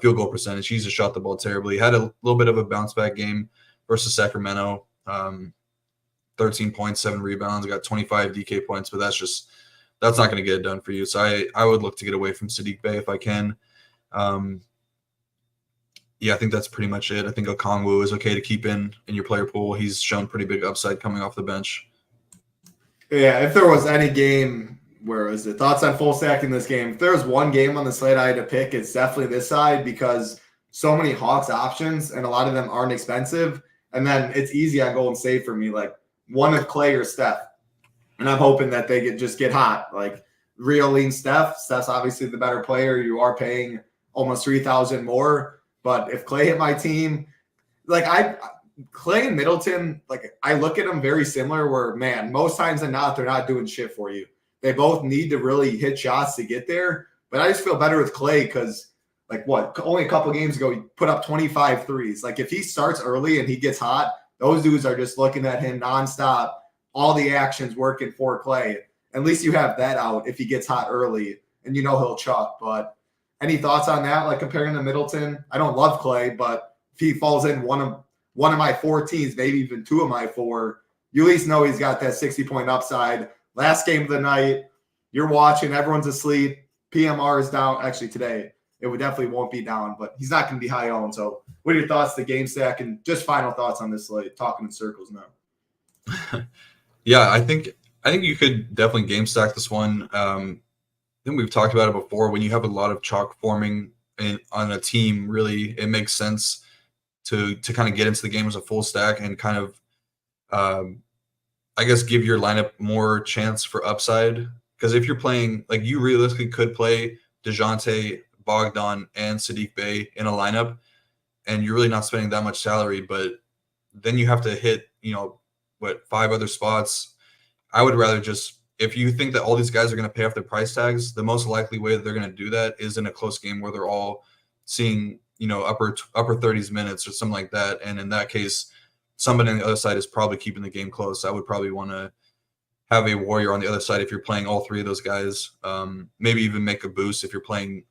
field goal percentage. He's just shot the ball terribly. Had a little bit of a bounce back game versus Sacramento. 13 points, 7 rebounds, got 25 DK points, but that's not going to get it done for you. So I would look to get away from Saddiq Bey if I can. Yeah, I think that's pretty much it. I think Okongwu is okay to keep in your player pool. He's shown pretty big upside coming off the bench. Yeah, if there was any game, where is it? Thoughts on full stacking this game? If there was one game on the slate I had to pick, it's definitely this side because so many Hawks options and a lot of them aren't expensive. And then it's easy on Golden State for me, like one of Clay or Steph. And I'm hoping that they just get hot. Like Rio leans Steph. Steph's obviously the better player. You are paying almost $3,000 more. But if Clay hit my team, like Clay and Middleton, like I look at them very similar where, man, most times than not, they're not doing shit for you. They both need to really hit shots to get there. But I just feel better with Clay because, like, only a couple games ago, he put up 25 threes. Like, if he starts early and he gets hot, those dudes are just looking at him nonstop. All the action's working for Clay. At least you have that out if he gets hot early, and he'll chuck. But any thoughts on that? Like comparing to Middleton, I don't love Clay, but if he falls in one of my 4 teams, maybe even 2 of my 4, you at least know he's got that 60-point upside. Last game of the night, you're watching, everyone's asleep. PMR is down. Actually, today it definitely won't be down, but he's not going to be high owned. So, what are your thoughts to game stack and just final thoughts on this slate? Talking in circles now. Yeah, I think you could definitely game stack this one. I think we've talked about it before. When you have a lot of chalk forming on a team, really, it makes sense to kind of get into the game as a full stack and kind of, I guess, give your lineup more chance for upside. Because if you're playing, like, you realistically could play DeJounte, Bogdan, and Saddiq Bey in a lineup, and you're really not spending that much salary. But then you have to hit, 5 other spots. I would rather just, if you think that all these guys are going to pay off their price tags, the most likely way that they're going to do that is in a close game where they're all seeing, upper 30s minutes or something like that. And in that case, somebody on the other side is probably keeping the game close. I would probably want to have a warrior on the other side if you're playing all 3 of those guys. Maybe even make a boost if you're playing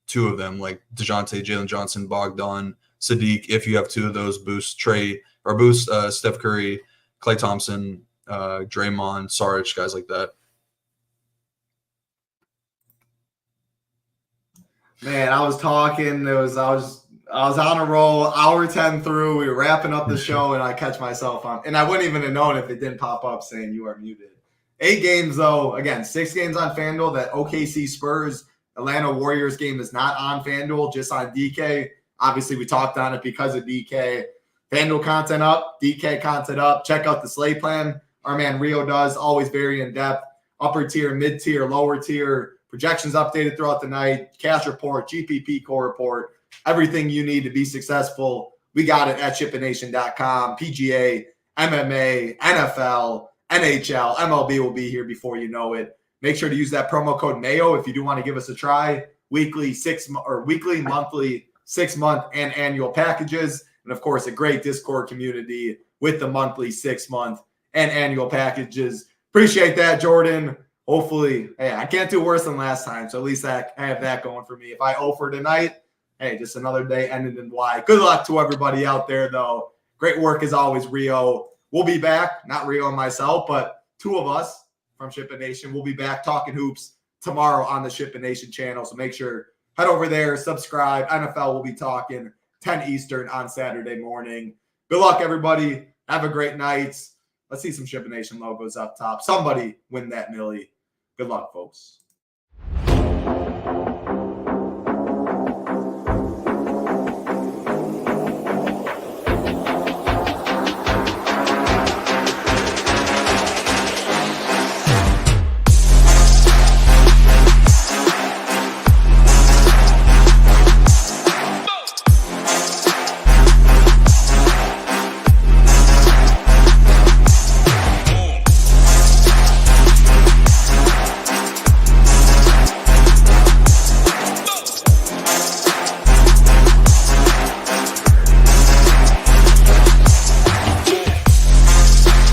2 of them, like DeJounte, Jalen Johnson, Bogdan, Saddiq. If you have 2 of those, boost Steph Curry, Klay Thompson, Draymond, Saric, guys like that. Man, I was talking. I was on a roll. Hour 10 through, we were wrapping up the show, and I catch myself on. And I wouldn't even have known if it didn't pop up saying you are muted. 8 games though. Again, 6 games on FanDuel. That OKC Spurs Atlanta Warriors game is not on FanDuel, just on DK. Obviously, we talked on it because of DK. FanDuel content up, DK content up. Check out the slate plan. Our man Rio does, always very in-depth. Upper tier, mid-tier, lower tier. Projections updated throughout the night. Cash report, GPP core report. Everything you need to be successful. We got it at SHIPITNation.com. PGA, MMA, NFL, NHL, MLB will be here before you know it. Make sure to use that promo code MAYO if you do want to give us a try. Weekly, monthly, 6-month, and annual packages. And, of course, a great Discord community with the monthly, 6-month, and annual packages. Appreciate that, Jordan. Hopefully, hey, I can't do worse than last time, so at least I have that going for me. If I for tonight, hey, just another day ended in Y. Good luck to everybody out there, though. Great work as always, Rio. We'll be back, not Rio and myself, but 2 of us from SHIPIT Nation. We'll be back talking hoops tomorrow on the SHIPIT Nation channel, so make sure, head over there, subscribe. NFL will be talking 10 Eastern on Saturday morning. Good luck, everybody. Have a great night. Let's see some SHIPIT Nation logos up top. Somebody win that millie. Good luck, folks.